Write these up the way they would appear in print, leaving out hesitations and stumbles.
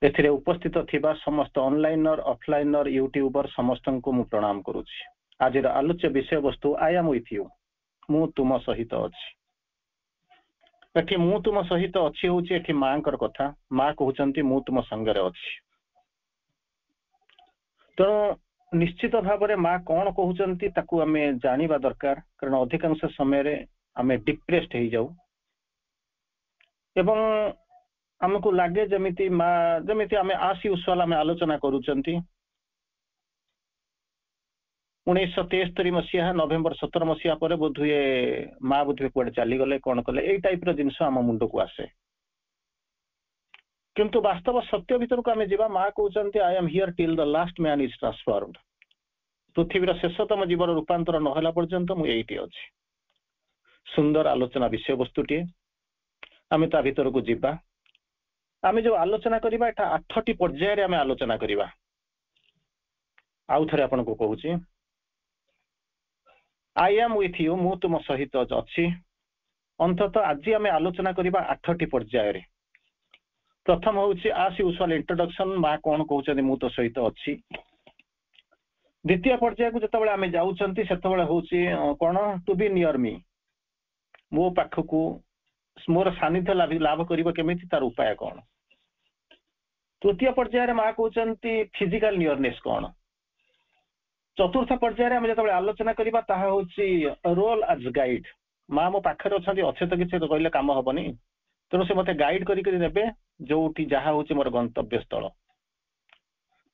एथिरे उपस्थित थिबा समस्त ऑनलाइनर ऑफलाइनर यूट्यूबर समस्त को मु प्रणाम करूछि। आज आलोच्य विषय वस्तु आई एम विथ यू, मु तुम सहित अछि। एठी मु तुम सहित अछि होछि एठी मांकर कथा। मां कहउचंती मु तुम संगरे अछि। तो निश्चित भाव में मां कौन कहउचंती ताकू आमे जानिबा दरकार, कारण अधिकांश समय रे आमे डिप्रेस्ड हो जाऊ एवं हमको लगे जमिति मां जमिति आमे आस यूजुअल आमे आलोचना करूचंती 1973 मसीहा नवेम्बर 17 मसीहा पर बोधुए मां बोधुए कुआडे चली गले कौन कले एई टाइप रो जिंस आम मुंड को आसे। किंतु वास्तव सत्य भीतर को आमे जीवा मां कहउचंती I am here till the last man is transformed. पृथ्वीर शेषतम जीवन रूपांतर नहला पर्यंत मु एइटी अछि। सुंदर आलोचना विषय वस्तुटी आमे ता भीतर को जीवा। आमे जो आलोचना करिबा एटा 8टी पर्याय रे आमे आलोचना करिबा। आउ थरे आपन को कहूची आई एम विथ यू, मु तुम सहित अछि। अंततः आज आमे आलोचना करिबा 8टी पर्याय रे। प्रथम होउची आस यूजुअल इंट्रोडक्शन, मा कोन कहउचंती मु तो सहित अछि। द्वितीय पर्याय को जतबेले आमे जाउचंती सेतबेले होउची कोन टू बी नियर मी, मो पाखकू मोर सानिध्य लाभ करिबा केमिति तार उपाय कोन। तृतीय पर्याय रे मा कहउचंती फिजिकल नियरनेस कोन। चतुर्थ पर्याय रे हम जतबेले आलोचना करिबा ताहा होउची रोल एज गाइड, मा मो पाखरे अछंती अच्छे तो किछि कहले काम हबनी, तेणु से मते गाइड करी नेबे जोठी जहा होउची मोर गंतव्य स्थल।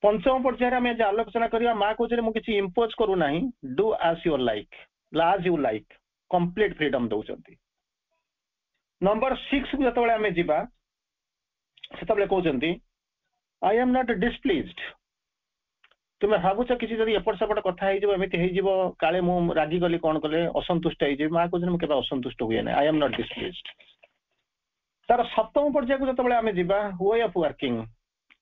पंचम पर्याय रे हम जे आलोचना करिबा मा कहउची मु किछि इंपोज करू नाही, do as your like, as you like, complete freedom दउचंती। नंबर 6 जतबेले हम जिबा सेतबेले कहउचंती आई एम नॉट डिस्प्लीज्ड। तुम भावुच किसी जब एपट सेपट कथा एमती हो काले मु रागी गली कौन कले असंतुष्ट हो माँ कहते मुझे असंतुष्ट हुए ना, आई एम नॉट डिस्प्लीज्ड। तार सप्तम पर्याय को जब आम जा वे ऑफ वर्किंग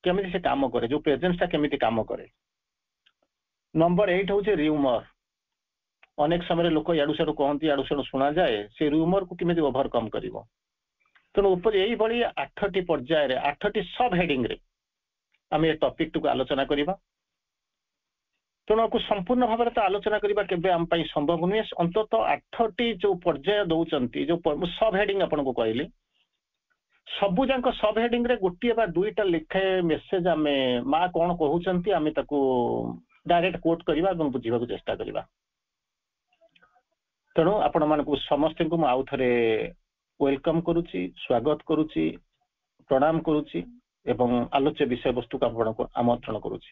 केमी से काम करे, जो प्रेजेंसटा केमी काम करे। नंबर 8 हूँ र्यूमर। अनेक समय लोक याडू साडू कहती याडू साडू शुणा जाए, से र्यूमर को केमी ओभरकम कर। तेणु यही 8टी पर्याय 8टी सब हेडिंग रे आम ये टॉपिक को आलोचना करवा। तेणु को संपूर्ण भाव में तो आलोचना करवा केबे आम पई संभव नुहे। अंतत 8टी जो पर्याय दौरान जो सब हेडिंग आपन को कहली सबू जाक सब हेडिंग रे गोटे बा दुईटा लिखे मेसेज आम माँ कौन कहउचंती आम ताकू डायरेक्ट कोट करवा और बुझा चेष्टा करवा। तेणु आपण मानकु समस्त को आउ थे वेलकम करुच्ची, स्वागत करुच्ची, प्रणाम करुच्ची एवं आलोच्य विषय वस्तु को आपको आमंत्रण करुच्ची।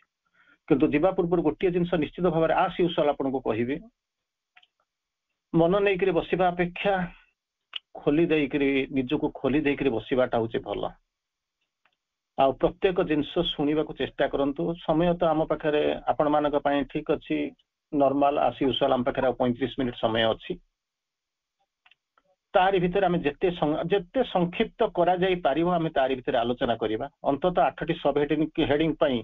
किंतु जीवा पूर्व गोटे जिनस निश्चित भाव में आस यूजुअल आपन को कहबी, मन नहीं बसवा अपेक्षा खोली देकरी निजको खोली देकरी बसवाटा हूँ भल। आ प्रत्येक जिनस शुणा को चेष्टा करंतु। समय तो आम पाखे आपण मान ठीक अच्छी नॉर्मल आस यूजुअल आम पाखे 35 मिनिट समय अच्छी। तारी भितर आम जिते संक्षिप्त करा जाई पारिबो आम तारी भितर आलोचना करवा। अंतत 8टी सब हेडिंग पई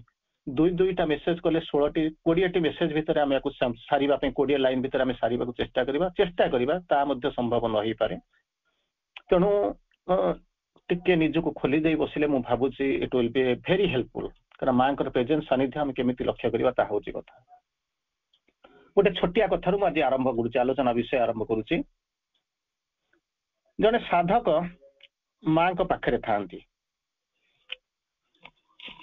दुईटा मेसेज कले 20टी मेसेज भितर आम सारिबा 20 लाइन भितर आम सारिबा को चेष्टा करवा ता मध्य संभव न हो पारे। तेणु टिके निजको खोली दे बसिले मु भाबुची it will be very helpful. कारण मां प्रेजेंस सानिध्य आम केमिति लक्ष्य करवा ता होची कथा। गोटे छोटिया कथारू आज आरंभ करुच्ची, आलोचना विषय आरंभ करुच्ची। जने साधक मां को पाखरे थांती,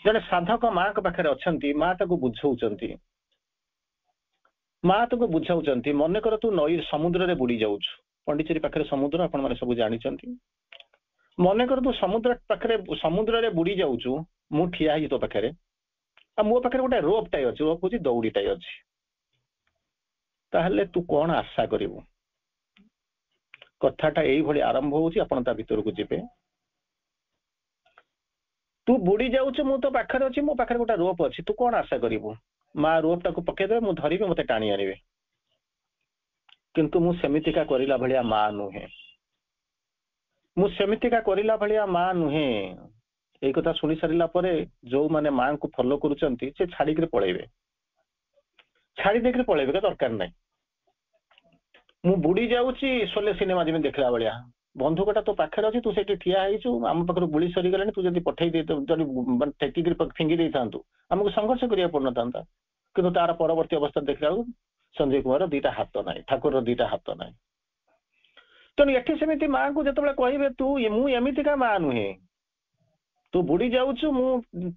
जने साधक मां को पाखरे अछंती, मां ताको बुझाउचंती, मां ताको बुझाउचंती। मन कर तू नई समुद्र रे बुड़ी जाउछ, पंडिचेरी पाखरे समुद्र आपण माने सब जानिचंती। मन कर तू समुद्र पाखरे समुद्र रे बुड़ी जाउछु, मु ठिया ही तो पाखरे आ मो पाखरे गोटे रोप टाई अछि, रोप होची दौड़ी टाई अछि। ताहले तू कोन आशा करिवु? कथाटा एई भली आरंभ होउची, आपण ता भीतर को जिबे। तू बुड़ी जाउछ, मु तो पाखरे अछि, मो पाखरे गोटे रोप अछि, तू कोन आशा करिवु? मां रोप टाको पके देबे, मु धरिबे, मते टाणी आनिबे। किंतु मु सेमितिका करिला भलिया मां नुहे, मु सेमितिका करिला भलिया मां नुहे। एई कथा सुनि सारिला परे जो माने मां को फॉलो करूचंती से छाड़ी के पळेबे, छाड़ी देके पळेबे, का दरकार नै। मु बुड़ी जाउची सोले सिनेमा जेमे देखला भलिया, बंधुकटा तो पाखे अच्छी तू से ठिया होइछु आम पाखर गुली सरीगलानी तू जब पठे टेकिक फिंगी दे था आमको संघर्ष करिया पड़ न था किंतु तार परवर्ती अवस्था देखला संजय कुमार दीटा हाथ ना ठाकुर दीटा हाथ ना तेणु एठी सेमिति माँ को जिते कहे तू मुझा माँ नुहे तू बुड़ी जाऊछु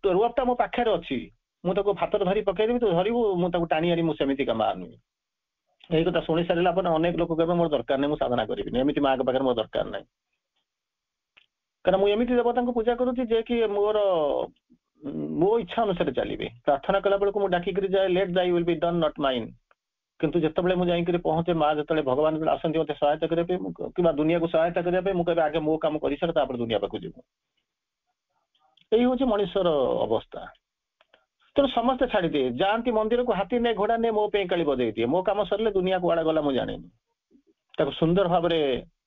रुआबटा मो पाखे अच्छी मुझे हाथ धरी पकईदेवी तू धरबू मुझे टाणी आनी मुझेमिका माँ नुहे यही कथा शुणी सारा पर अनेक लोक कहे मोर दरकार नहीं साधना करी एमती माँ पाखे मोर दरकार नहीं कारण मुझे देवता को पूजा करुच्ची जे कि मोर मो इच्छा अनुसार चलिए प्रार्थना कला बेलू मुझे डाकिक जाए let thy will be done not mine किंतु जिते मुझे पहुंचे माँ जो भगवान आसती मत सहायता करने कि दुनिया को सहायता करने मुझे आगे मो कम कर सारे दुनिया पाक जीव यही हूँ मनुष्यर अवस्था तेणु समस्ते छाड़ी दिए जाती मंदिर को हाथी ने घोड़ा ने मो पे काली बजे दिए मो कम सरले दुनिया को आड़ा गला मुझे जानी सुंदर भाव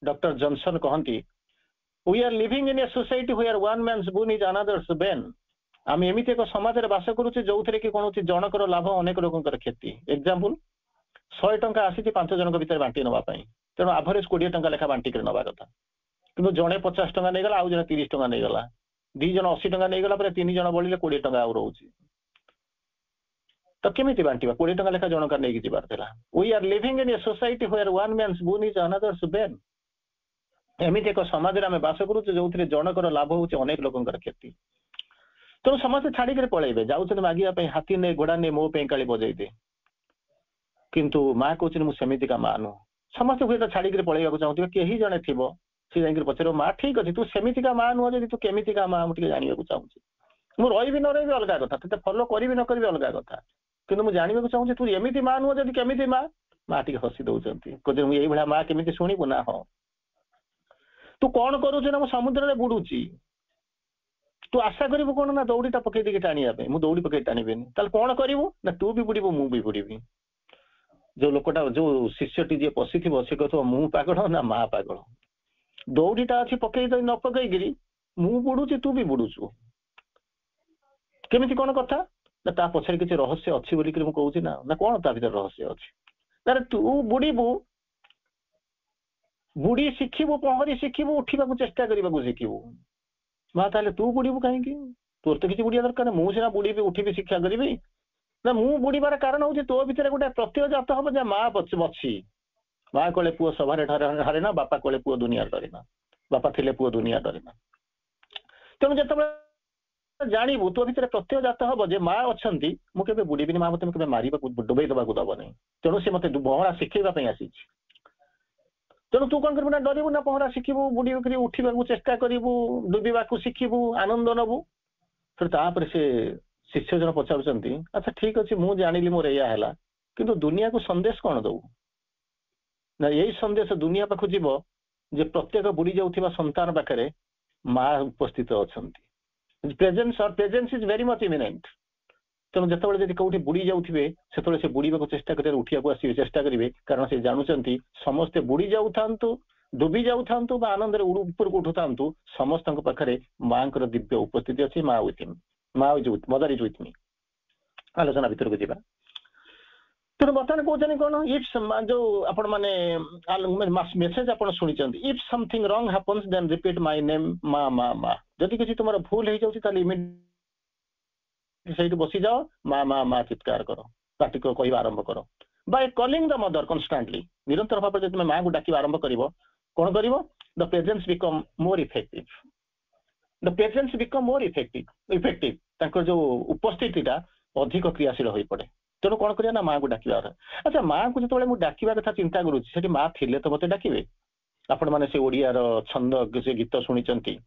डॉक्टर जॉनसन कहती we are living in a society where one man's bone is another's bane आम एमती एक समाज में बास करुचे जो थे कि कौन जनकर लाभ अनेक लोकर क्षति एग्जांपल 100 टंका आसी 5 जन भर बांटी नापी तेणु एवरेज 20 टंका लेखा बांटिक नवा कथा कि जड़े 50 टंका नहीं गला आउ जन 30 टंका नहीं गला 2 जन 80 टंका नहीं गला 3 जन बढ़िले 20 टंका आउ रोचे तो केमी बांटा 20 टंका लेखा जनका नहीं जबार we are living in a society where one man's bone is another's bane एमती एक समाज में आम बास करुचे जो थे जनकर लाभ हो अनेक लोकर क्षति तेणु समस्ते छाड़ी पलैबे जाऊँ मागिया हाथी ने घोड़ा ने मो पे काली बजे दे किंतु माँ कहते मुझेमिका माँ नुह समस्त हुए तो छाड़ी पलैया चाहूे कहीं जड़े थी सी जा पचार माँ ठीक अच्छे तू सेमिका माँ नुह जी तू केमिका माँ मुझे जानवा चाहूँगी मुझे रही न रही अलग कथा ते फलो करी न करी अलग कथा कि मुझे जानवा चाहूँगी तू एमती माँ नुह जब केमी माँ माँ टी हसी दौरान कहते मुझे ये माँ केमी शुणु ना हाँ तू कौन करुचु ना मु समुद्र में बुड़ुची तू आशा करू कौन ना दौड़ीटा पकई देखे टाणी मुझे दौड़ी पकई टाणीबेनि कौन करू ना तू भी बुड़बू मु भी बुड़बी जो लोकटा जो शिष्यटी जी पशि सी कह मु पागल ना माँ पागल दौड़ीटा अच्छी पकई न पकईकि मु बुड़ुची तू भी बुड़ुचु केमिति कौन कथा ना ता पछरे किसी रहस्य अच्छी बोलिक कहूँ ना कौन ता भीतर रहस्य अच्छी तारे तू बुड़बू बुड़ी शिखिबू पहरी शिखिबू उठा चेष्टा करने शिखिबू माँ ताले तू बुड़बू कहीं तोर तो किसी बुड़िया दरकार मुझे सीना बुड़ी उठी शिक्षा करी ना मु बुड़बार कारण हूँ तो भितर गोटे प्रत्यय जात हम जहाँ माँ बची माँ कले पुओ सभारे हारे ना बापा कले पुओ दुनिया डरेना बापा थिले पुओ दुनिया डरेना तेणु जो जानबू तो भितर प्रत्यय जात हम जे माँ अच्छा मुझे बुड़बी माँ मत मारे डुबई देवाक दब नहीं तेणु सी मत पहरा शिखेवाई आसी तेणु तू कौन करू ना डरबू ना पहरा शिखबू बुड़ी उठा चेष्टा करू डुबा शिखबू आनंद नबू फिर से शिष्य जन पचारुंट अच्छा ठीक अच्छे मुझे जानी मोर या कि दुनिया को संदेश कौन दऊ ना यही संदेश दुनिया पाख जीव जे प्रत्येक बुड़ी जाऊा संतान पाखे माँ उपस्थित अच्छा presence is very much eminent तेणु जिते कौटी बुड़ी जाऊे से बुड़ाक चेष्टा कर उठा आसवे चेष्टा करेंगे कारण से जानते समस्ते बुड़ी जाऊ था डुबी जाऊ था आनंद ऊपर उठू था समस्त पाखे माँ दिव्य उपस्थिति अच्छी माँ विथ माँ मदर इज विथ मी आलोचना भीतर को जावा तेणु बर्तमान कहते कौन इफ जो आपण मैंने मेसेज आप शुणी if something wrong happens then repeat my name माँ माँ माँ जदि किसी तुम भूल हो जाए सही बसी जाओ माँ माँ माँ चित्कार करो पाटी को कह आरंभ करो बाय कॉलिंग द मदर कन्स्टांटली निरंतर भाव में माँ को डाक आरंभ कर कौन कर the presence become more effective the presence become more effective जो उपस्थितिटा अधिक क्रियाशील हो पड़े तेणु कौन करिया ना माँ को डाक अच्छा माँ को जो डाकिया कथा चिंता करुच्ची माँ थिले तो मत डाकिबे आपण मैंने से ओडियार छंद से गीत शुणी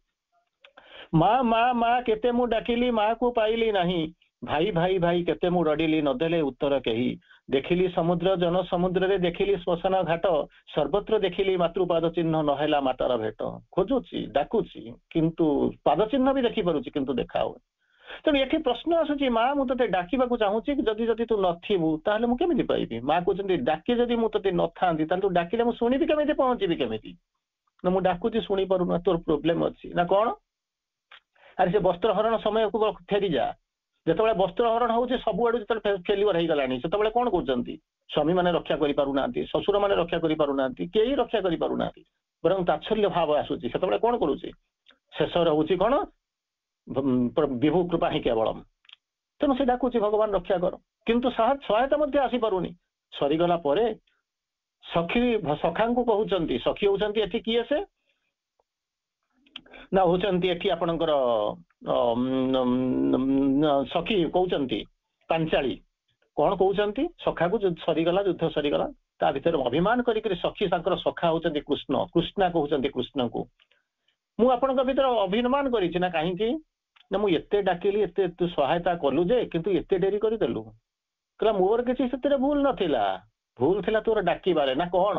माँ माँ माँ केते मु डाकिली माँ को पाइली नहीं भाई भाई भाई केते मु रडिली नदेले उत्तर कही देखिली समुद्र जन समुद्र रे देखिली श्मशान घाट सर्वत्र देखिली मातृपाद चिन्ह नहेला मातार भेट खोजुची डाकुची किंतु पाद चिन्ह भी देखी पारुची किंतु देखा हो तेणु ये प्रश्न आसूची माँ मुझे डाकवा चाहूँगी जदि जदि तू नथिबू ताहले मु केमिति पाइबी माँ कहते डाकी जदि मुझे नथांती ताहले तू डाकिले मु शुणिबी केमिति पहुँचीबी केमिति ना मु डाकुची शुणी पारुना तोर प्रोब्लेम अच्छी ना कौन अरे से वस्त्र हरण समय को फेरी जा जिते वस्त्र हरण होचे सब आड़ जो फेल्युअर हो गलानी से कौन कहते स्वामी मैंने रक्षा करें ससुर मैंने रक्षा करें कई रक्षा करें ବରଂ ତାଚ୍ଛଲ୍ୟ ଭାବ ଆସୁଛି, ସେତେବେଳେ କଣ କରୁଛି, ଶେଷରେ ହଉଛି କଣ, ବିଭୁ କୃପା ହିଁ କେବଳମ୍। ତେଣୁ ସେ ଡାକୁଛି ଭଗବାନ ରକ୍ଷା କର, କିନ୍ତୁ ସହାୟତା ମଧ୍ୟ ଆସିପାରୁନି। ସରିଗଲା ପରେ ସଖାଙ୍କୁ କହୁଛନ୍ତି, ସଖୀ ହଉଛନ୍ତି ଏଠି କିଏ, ସେ ନା ହଉଛନ୍ତି ଏଠି ଆପଣଙ୍କର ସଖୀ କହୁଛନ୍ତି ପାଞ୍ଚାଳି। କଣ କହୁଛନ୍ତି, ସଖାକୁ ସରିଗଲା, ଯୁଦ୍ଧ ସରିଗଲା, ତା ଭିତରେ ଅଭିମାନ କରିକି ସଖୀ ତାଙ୍କର ସଖା ହଉଛନ୍ତି କୃଷ୍ଣ, କୃଷ୍ଣା କହୁଛନ୍ତି କୃଷ୍ଣଙ୍କୁ, ମୁଁ ଆପଣଙ୍କ ଭିତରେ ଅଭିମାନ କରିଛି ନା କାହିଁକି, ନା ମୁଁ ଏତେ ଡାକିଲି, ଏତେ ତୁ ସହାୟତା କଲୁ ଯେ, କିନ୍ତୁ ଏତେ ଡେରି କରିଦେଲୁ। କହିଲା ମୋର କିଛି ସେଥିରେ ଭୁଲ ନଥିଲା, ଭୁଲ ଥିଲା ତୋର ଡାକିବାରେ। ନା କଣ,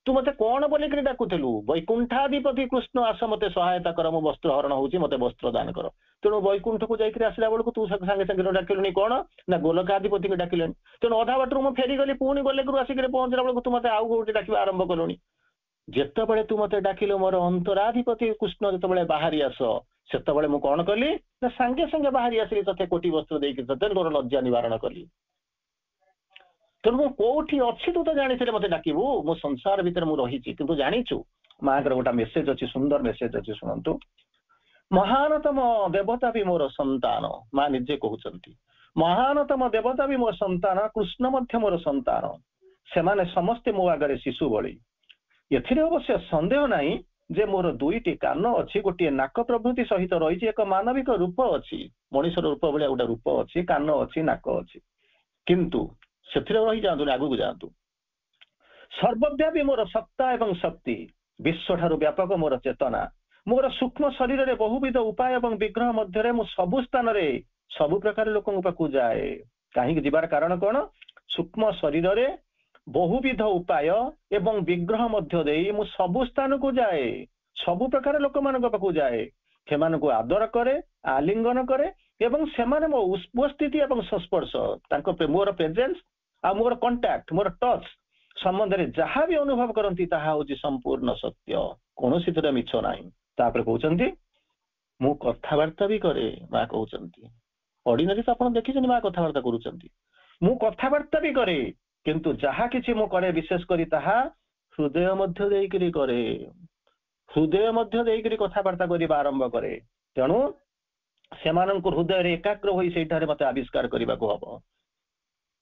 ତୁ ମତେ କଣ ବୋଲିକିରି ଡାକୁଥିଲୁ, ବୈକୁଣ୍ଠାଧିପତି କୃଷ୍ଣ ଆସ ମତେ ସହାୟତା କର, ମୁଁ ବସ୍ତ୍ର ହରଣ ହଉଛି, ମତେ ବସ୍ତ୍ର ଦାନ କର। ତେଣୁ ବୈକୁଣ୍ଠକୁ ଯାଇକିରି ଆସିଲା ବେଳକୁ ତୁ ସାଙ୍ଗେ ସାଙ୍ଗେ ଡାକିଲୁନି କଣ, ନା ଗୋଲକାଧିପତିକୁ ଡାକିଲେଣି। ତେଣୁ ଅଧା ବାଟରୁ ମୁଁ ଫେରିଗଲି, ପୁଣି ଗୋଲେକରୁ ଆସିକିରି ପହଞ୍ଚିଲା ବେଳକୁ ତୁ ମତେ ଆଉ କୋଉଠି ଡାକିବା ଆରମ୍ଭ କଲୁଣି। ଯେତେବେଳେ ତୁ ମତେ ଡାକିଲୁ ମୋର ଅନ୍ତରାଧିପତି କୃଷ୍ଣ ଯେତେବେଳେ ବାହାରି ଆସ, ସେତେବେଳେ ମୁଁ କଣ କଲି, ନା ସାଙ୍ଗେ ସାଙ୍ଗେ ବାହାରି ଆସିଲି, ତତେ କୋଟି ବସ୍ତ୍ର ଦେଇକି ତତେ ତୋର ଲଜ୍ଜା ନିବାରଣ କଲି। ତେଣୁ ମୁଁ କୋଉଠି ଅଛି ତୁ ତ ଜାଣିଥିଲେ ମତେ ଡାକିବୁ, ମୋ ସଂସାର ଭିତରେ ମୁଁ ରହିଛି, କିନ୍ତୁ ଜାଣିଛୁ। ମାଙ୍କର ଗୋଟେ ମେସେଜ ଅଛି, ସୁନ୍ଦର ମେସେଜ ଅଛି, ଶୁଣନ୍ତୁ। ମହାନତମ ଦେବତା ବି ମୋର ସନ୍ତାନ, ମା ନିଜେ କହୁଛନ୍ତି, ମହାନତମ ଦେବତା ବି ମୋ ସନ୍ତାନ, କୃଷ୍ଣ ମଧ୍ୟ ମୋର ସନ୍ତାନ, ସେମାନେ ସମସ୍ତେ ମୋ ଆଗରେ ଶିଶୁ ଭଳି। ଏଥିରେ ଅବଶ୍ୟ ସନ୍ଦେହ ନାହିଁ ଯେ ମୋର ଦୁଇଟି କାନ ଅଛି, ଗୋଟିଏ ନାକ ପ୍ରଭୃତି ସହିତ ରହିଛି, ଏକ ମାନବିକ ରୂପ ଅଛି, ମଣିଷର ରୂପ ଭଳିଆ ଗୋଟେ ରୂପ ଅଛି, କାନ ଅଛି, ନାକ ଅଛି, କିନ୍ତୁ ସେଥିରେ ରହିଯାଆନ୍ତୁନି, ଆଗକୁ ଯାଆନ୍ତୁ। ସର୍ବବ୍ୟାପୀ ମୋର ସତ୍ତା ଏବଂ ଶକ୍ତି, ବିଶ୍ୱଠାରୁ ବ୍ୟାପକ ମୋର ଚେତନା, ମୋର ସୂକ୍ଷ୍ମ ଶରୀରରେ ବହୁବିଧ ଉପାୟ ଏବଂ ବିଗ୍ରହ ମଧ୍ୟରେ ମୁଁ ସବୁ ସ୍ଥାନରେ ସବୁ ପ୍ରକାର ଲୋକଙ୍କ ପାଖକୁ ଯାଏ। କାହିଁକି ଯିବାର କାରଣ କଣ, ସୂକ୍ଷ୍ମ ଶରୀରରେ ବହୁବିଧ ଉପାୟ ଏବଂ ବିଗ୍ରହ ମଧ୍ୟ ଦେଇ ମୁଁ ସବୁ ସ୍ଥାନକୁ ଯାଏ, ସବୁ ପ୍ରକାର ଲୋକମାନଙ୍କ ପାଖକୁ ଯାଏ, ସେମାନଙ୍କୁ ଆଦର କରେ, ଆଲିଙ୍ଗନ କରେ, ଏବଂ ସେମାନେ ମୋ ଉପସ୍ଥିତି ଏବଂ ସଂସ୍ପର୍ଶ, ତାଙ୍କ ମୋର ପ୍ରେଜେନ୍ସ ଆଉ ମୋର କଣ୍ଟାକ୍ଟ, ମୋର ଟଚ୍ ସମ୍ବନ୍ଧରେ ଯାହା ବି ଅନୁଭବ କରନ୍ତି ତାହା ହଉଛି ସମ୍ପୂର୍ଣ୍ଣ ସତ୍ୟ, କୌଣସିଥିରେ ମିଛ ନାହିଁ। ତାପରେ କହୁଛନ୍ତି ମୁଁ କଥାବାର୍ତ୍ତା ବି କରେ, ମା କହୁଛନ୍ତି। ଅର୍ଡିନାରୀ ତ ଆପଣ ଦେଖିଛନ୍ତି ମା କଥାବାର୍ତ୍ତା କରୁଛନ୍ତି, ମୁଁ କଥାବାର୍ତ୍ତା ବି କରେ, କିନ୍ତୁ ଯାହା କିଛି ମୁଁ କରେ ବିଶେଷ କରି ତାହା ହୃଦୟ ମଧ୍ୟ ଦେଇକିରି କରେ, ହୃଦୟ ମଧ୍ୟ ଦେଇକିରି କଥାବାର୍ତ୍ତା କରିବା ଆରମ୍ଭ କରେ। ତେଣୁ ସେମାନଙ୍କ ହୃଦୟରେ ଏକାଗ୍ର ହୋଇ ସେଇଠାରେ ମତେ ଆବିଷ୍କାର କରିବାକୁ ହବ,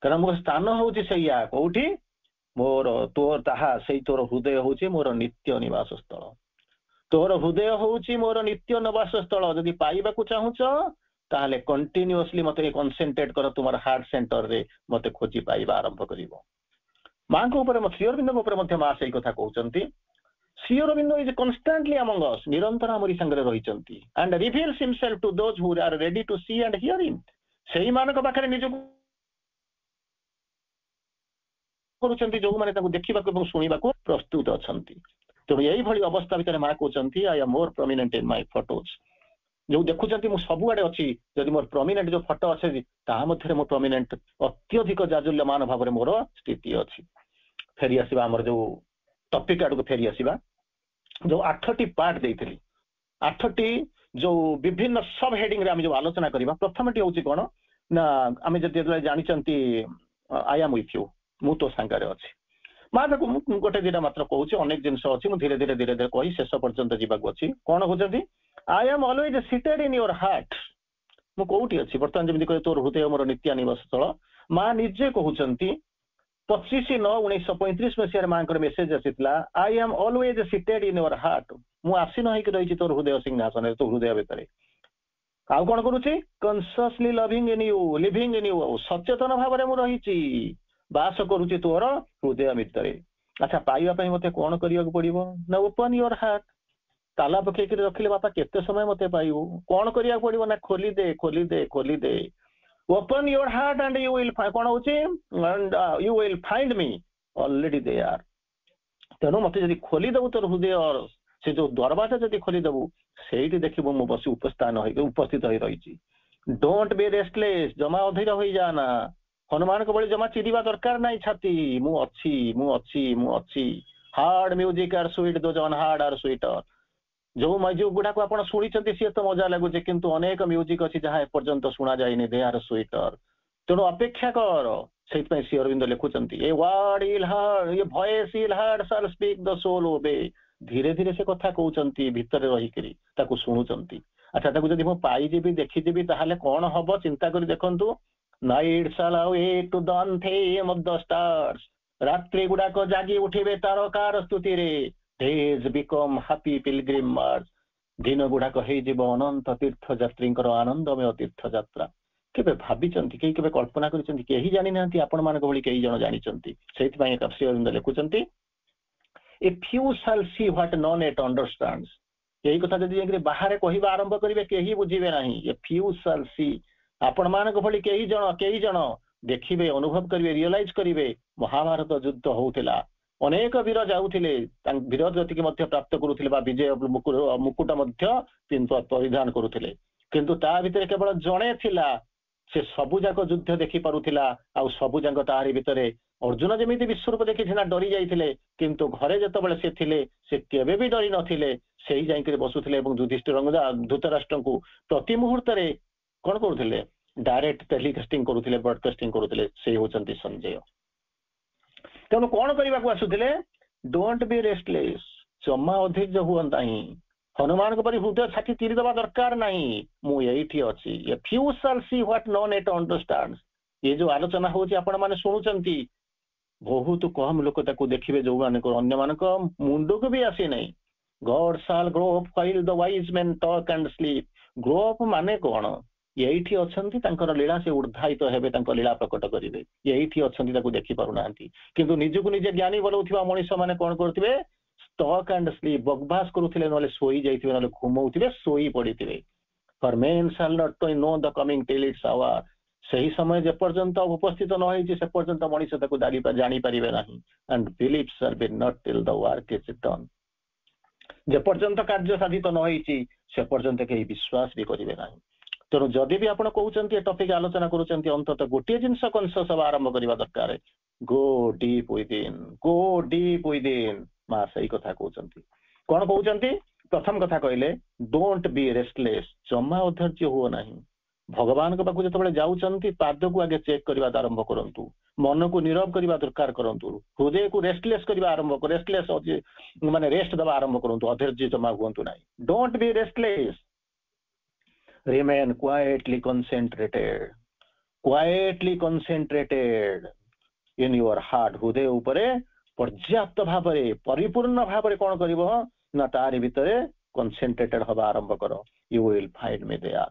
କାରଣ ମୋ ସ୍ଥାନ ହଉଛି ସେଇଆ, କୋଉଠି, ମୋର ତୋର ତାହା ସେଇ ତୋର ହୃଦୟ ହଉଛି ମୋର ନିତ୍ୟ ନିବାସ ସ୍ଥଳ, ତୋର ହୃଦୟ ହଉଛି ମୋର ନିତ୍ୟ ନିବାସ ସ୍ଥଳ। ଯଦି ପାଇବାକୁ ଚାହୁଁଛ ତାହେଲେ କଣ୍ଟିନ୍ୟୁଅସଲି ମତେ କନସେନ୍ଟ୍ରେଟ କର, ତୁମର ହାର୍ଟ ସେଣ୍ଟରରେ ମତେ ଖୋଜି ପାଇବା ଆରମ୍ଭ କରିବ। ମାଙ୍କ ଉପରେ, ଶ୍ରୀ ଅରବିନ୍ଦଙ୍କ ଉପରେ ମଧ୍ୟ ମା ସେଇ କଥା କହୁଛନ୍ତି। Shri Aurobindo is constantly among us, ନିରନ୍ତର ଆମରି ସାଙ୍ଗରେ ରହିଛନ୍ତି, and reveals himself to those who are ready to see and hear him, ସେଇମାନଙ୍କ ପାଖରେ ନିଜକୁ କରୁଛନ୍ତି ଯୋଉମାନେ ତାକୁ ଦେଖିବାକୁ ଏବଂ ଶୁଣିବାକୁ ପ୍ରସ୍ତୁତ ଅଛନ୍ତି। ତେଣୁ ଏଇଭଳି ଅବସ୍ଥା ଭିତରେ ମା କହୁଛନ୍ତି ଆଇ ଆମ୍ ମୋର ପ୍ରମିନେଣ୍ଟ ଇନ୍ ମାଇ ଫଟୋଜ, ଯୋଉ ଦେଖୁଛନ୍ତି ମୁଁ ସବୁଆଡେ ଅଛି, ଯଦି ମୋର ପ୍ରମିନେଣ୍ଟ ଯୋଉ ଫଟୋ ଅଛି ତାହା ମଧ୍ୟରେ ମୁଁ ପ୍ରମିନେଣ୍ଟ, ଅତ୍ୟଧିକ ଜାଜୁଲ୍ୟମାନ ଭାବରେ ମୋର ସ୍ଥିତି ଅଛି। ଫେରିଆସିବା ଆମର ଯୋଉ ଟପିକ ଆଡକୁ ଫେରିଆସିବା, ଯୋଉ 8ଟି ପାର୍ଟ ଦେଇଥିଲି, 8ଟି ଯୋଉ ବିଭିନ୍ନ ସବ ହେଡିଂ ରେ ଆମେ ଯୋଉ ଆଲୋଚନା କରିବା, ପ୍ରଥମଟି ହଉଛି କଣ ନା, ଆମେ ଯେତେବେଳେ ଜାଣିଛନ୍ତି ଆଇ ଆମ୍ ୱିଥ୍ ୟୁ, ମୁଁ ତୋ ସାଙ୍ଗରେ ଅଛି। ମା ତାକୁ ମୁଁ ଗୋଟେ ଦିଟା ମାତ୍ର କହୁଛି, ଅନେକ ଜିନିଷ ଅଛି, ମୁଁ ଧୀରେ ଧୀରେ କହି ଶେଷ ପର୍ଯ୍ୟନ୍ତ ଯିବାକୁ ଅଛି। କଣ କହୁଛନ୍ତି, I Aam always seated in your heart, ମୁଁ କୋଉଠି ଅଛି ବର୍ତ୍ତମାନ, ଯେମିତି କହେ ତୋର ହୃଦୟ ମୋର ନିତ୍ୟ ନିବାସ ସ୍ଥଳ। ମା ନିଜେ କହୁଛନ୍ତି 25/9/1935 ମସିହାରେ ମାଙ୍କର ମେସେଜ ଆସିଥିଲା, I am always seated in your heart, ମୁଁ ଆସୀନ ହେଇକି ରହିଛି ତୋର ହୃଦୟ ସିଂହାସନରେ, ତୋ ହୃଦୟ ଭିତରେ। ଆଉ କଣ କରୁଛି, consciously loving in you, living in you, ସଚେତନ ଭାବରେ ମୁଁ ରହିଛି, ବାସ କରୁଛି ତୋର ହୃଦୟ ଭିତରେ। ଆଚ୍ଛା, ପାଇବା ପାଇଁ ମତେ କଣ କରିବାକୁ ପଡିବ, ନା ଓପନ ୟୋର ହାର୍ଟ, ତାଲା ପକେଇକି ରଖିଲେ ବାପା କେତେ ସମୟ ମତେ ପାଇବୁ, କଣ କରିବାକୁ ପଡିବ, ନା ଖୋଲିଦେ ଖୋଲିଦେ ଖୋଲିଦେ, open your heart and you will, କଣ ହଉଛି, and you will find me already there. ତେଣୁ ମତେ ଯଦି ଖୋଲିଦବୁ ତୋର ହୃଦୟ, ସେ ଯୋଉ ଦରବାଜା ଯଦି ଖୋଲିଦବୁ, ସେଇଠି ଦେଖିବୁ ମୁଁ ବସି ଉପସ୍ଥିତ ହୋଇ ରହିଛି। ଡୋଣ୍ଟ ବି ରେଷ୍ଟଲେସ୍, ଜମା ଅଧୀର ହୋଇଯାନା, ହନୁମାନଙ୍କ ଭଳି ଜମା ଚିରିବା ଦରକାର ନାହିଁ ଛାତି, ମୁଁ ଅଛି ମୁଁ ଅଛି ମୁଁ ଅଛି। ହାର୍ଡ ମ୍ୟୁଜିକ ଆର୍ ସୁଇଟ, ଦୋଜ ଅନହାର୍ଡ ଆର୍ ସୁଇଟର, ଯୋଉ ମ୍ୟୁଜିକ ଗୁଡାକୁ ଆପଣ ଶୁଣିଛନ୍ତି ସିଏ ତ ମଜା ଲାଗୁଛି, କିନ୍ତୁ ଅନେକ ମ୍ୟୁଜିକ ଅଛି ଯାହା ଏପର୍ଯ୍ୟନ୍ତ ଶୁଣା ଯାଇନି, ଦେ ଆର୍ ସୁଇଟର। ତେଣୁ ଅପେକ୍ଷା କର। ସେଇଥିପାଇଁ ଶ୍ରୀ ଅରବିନ୍ଦ ଲେଖୁଛନ୍ତି, ଏ ୱାର୍ଡ ଇଲ୍ ହାର୍ଡ, ଏ ଭଏସ ଇଲ୍ ହାର୍ଡ, ସାଲ୍ ସ୍ପିକ୍ ଦ ସୋଲ ଓବେ, धीरे धीरे से कथा कहउचंती भितरे रहिकरी ताकू सुनुचंती अच्छा ताकू जदि मो पाइजिबी देखिजिबी ताहाले कोन हबो चिंता करी देखंतु night shall awake to the anthem of the stars रात्रि गुडाक जागी उठिबे तारकार स्तुति रे days become happy pilgrim march दिन गुडाक हेइ जीव अनंत तीर्थ यात्रींकर आनंदमय तीर्थ यात्रा केबे भाबिचंती केबे कल्पना करिसंती केही जानि नांती आपण मानक भली केही जण जानिचंती सेति पय श्री अरविंद लिखुचंती a few shall see what none yet understands यही कथा जदि जेकरे बाहर कहिबा आरंभ करिवे केही बुझिबे नाही ए फ्यू shall see आपण मानक भली केही जण देखिबे अनुभव करिवे रियलाइज करिवे महाभारत युद्ध होउथिला अनेक वीर जाउथिले वीर गति के मध्य प्राप्त करूथिले बा विजय मुकुट मध्य परिधान करूथिले किंतु ता भितर केवल जणे थिला से सबु जाक युद्ध देखि पारुथिला आ सबु जाक ताहारी भितरे अर्जुन जेमिति विश्वरूप देखि थिना डरी जाइथिले किंतु घरे जतबेले से थिले से केबे भी डरी नथिले सेही जाइकरी बसुथिले एवं युधिष्ठिर धृतराष्ट्र को प्रति मुहूर्त रे कोन करूथिले डायरेक्ट टेलीकास्टिंग करूथिले ब्रॉडकास्टिंग करूथिले से होचंती संजय तेणु कौन करने को आसुले डोंट बी रेस्टलेस जमा अधैर्य हुअंता ही हनुमान को परी हृदय छाती तीरी दबा दरकार नहीं मु एठी अछि ए few shall see what none yet understands ये जो आलोचना होची आपण माने सुनुचंती बहुत कम लोक ताको देखिबे जो माने को अन्य मानक मुंडो को भी आसी नहीं God shall grow up while the wise men talk and sleep grow up माने कोन एठी अछंती तांकर लीला से उद्धायित हेबे तांकर लीला प्रकट करिवे एठी अछंती ताको देखि पारु नांती किंतु निजको निजे ज्ञानी बोलउथिबा मनुष्य माने कोन करथिबे स्टॉक एंड स्लीप बकवास करूथिले नले सोई जाइथिबे नले घुमौथिबे सोई पडिथिबे for men shall not know the coming till its hour सही समय जे पर्यंत उपस्थित न होई से पर्यंत मनुष्य ताको जानि परिबे नाही and belief shall be not till the work is done जे पर्यंत कार्य साधित न होईची से पर्यंत केही विश्वास भी करिवे नाही तेणु जदि भी आप कहते टॉपिक आलोचना करुँच अंततः गोटे जिनस कनसियस हवा आरंभ करवा दरकार गो डीप विदिन मां सही कथा कहते कौन कहते प्रथम कथा कहले डोंट बी रेस्टलेस जमा अधैर्य हुओ नहीं भगवान के पाखु जतबेले जाउचंती पाद को आगे चेक करवा आरंभ करंतु मन को नीरव करवा दरकार करंतु हृदय को रेस्टलेस करवा आरंभ कर रेस्टलेस माने रेस्ट दबा आरंभ करंतु अधैर्य जमा हुंतु नहीं don't be restless remain quietly concentrated in your heart हृदय उपरे पर्याप्त भाबरे परिपूर्ण भाबरे कोन करिवो ना तारि भितरे कंसंट्रेटेड हवा आरंभ करो you will find me there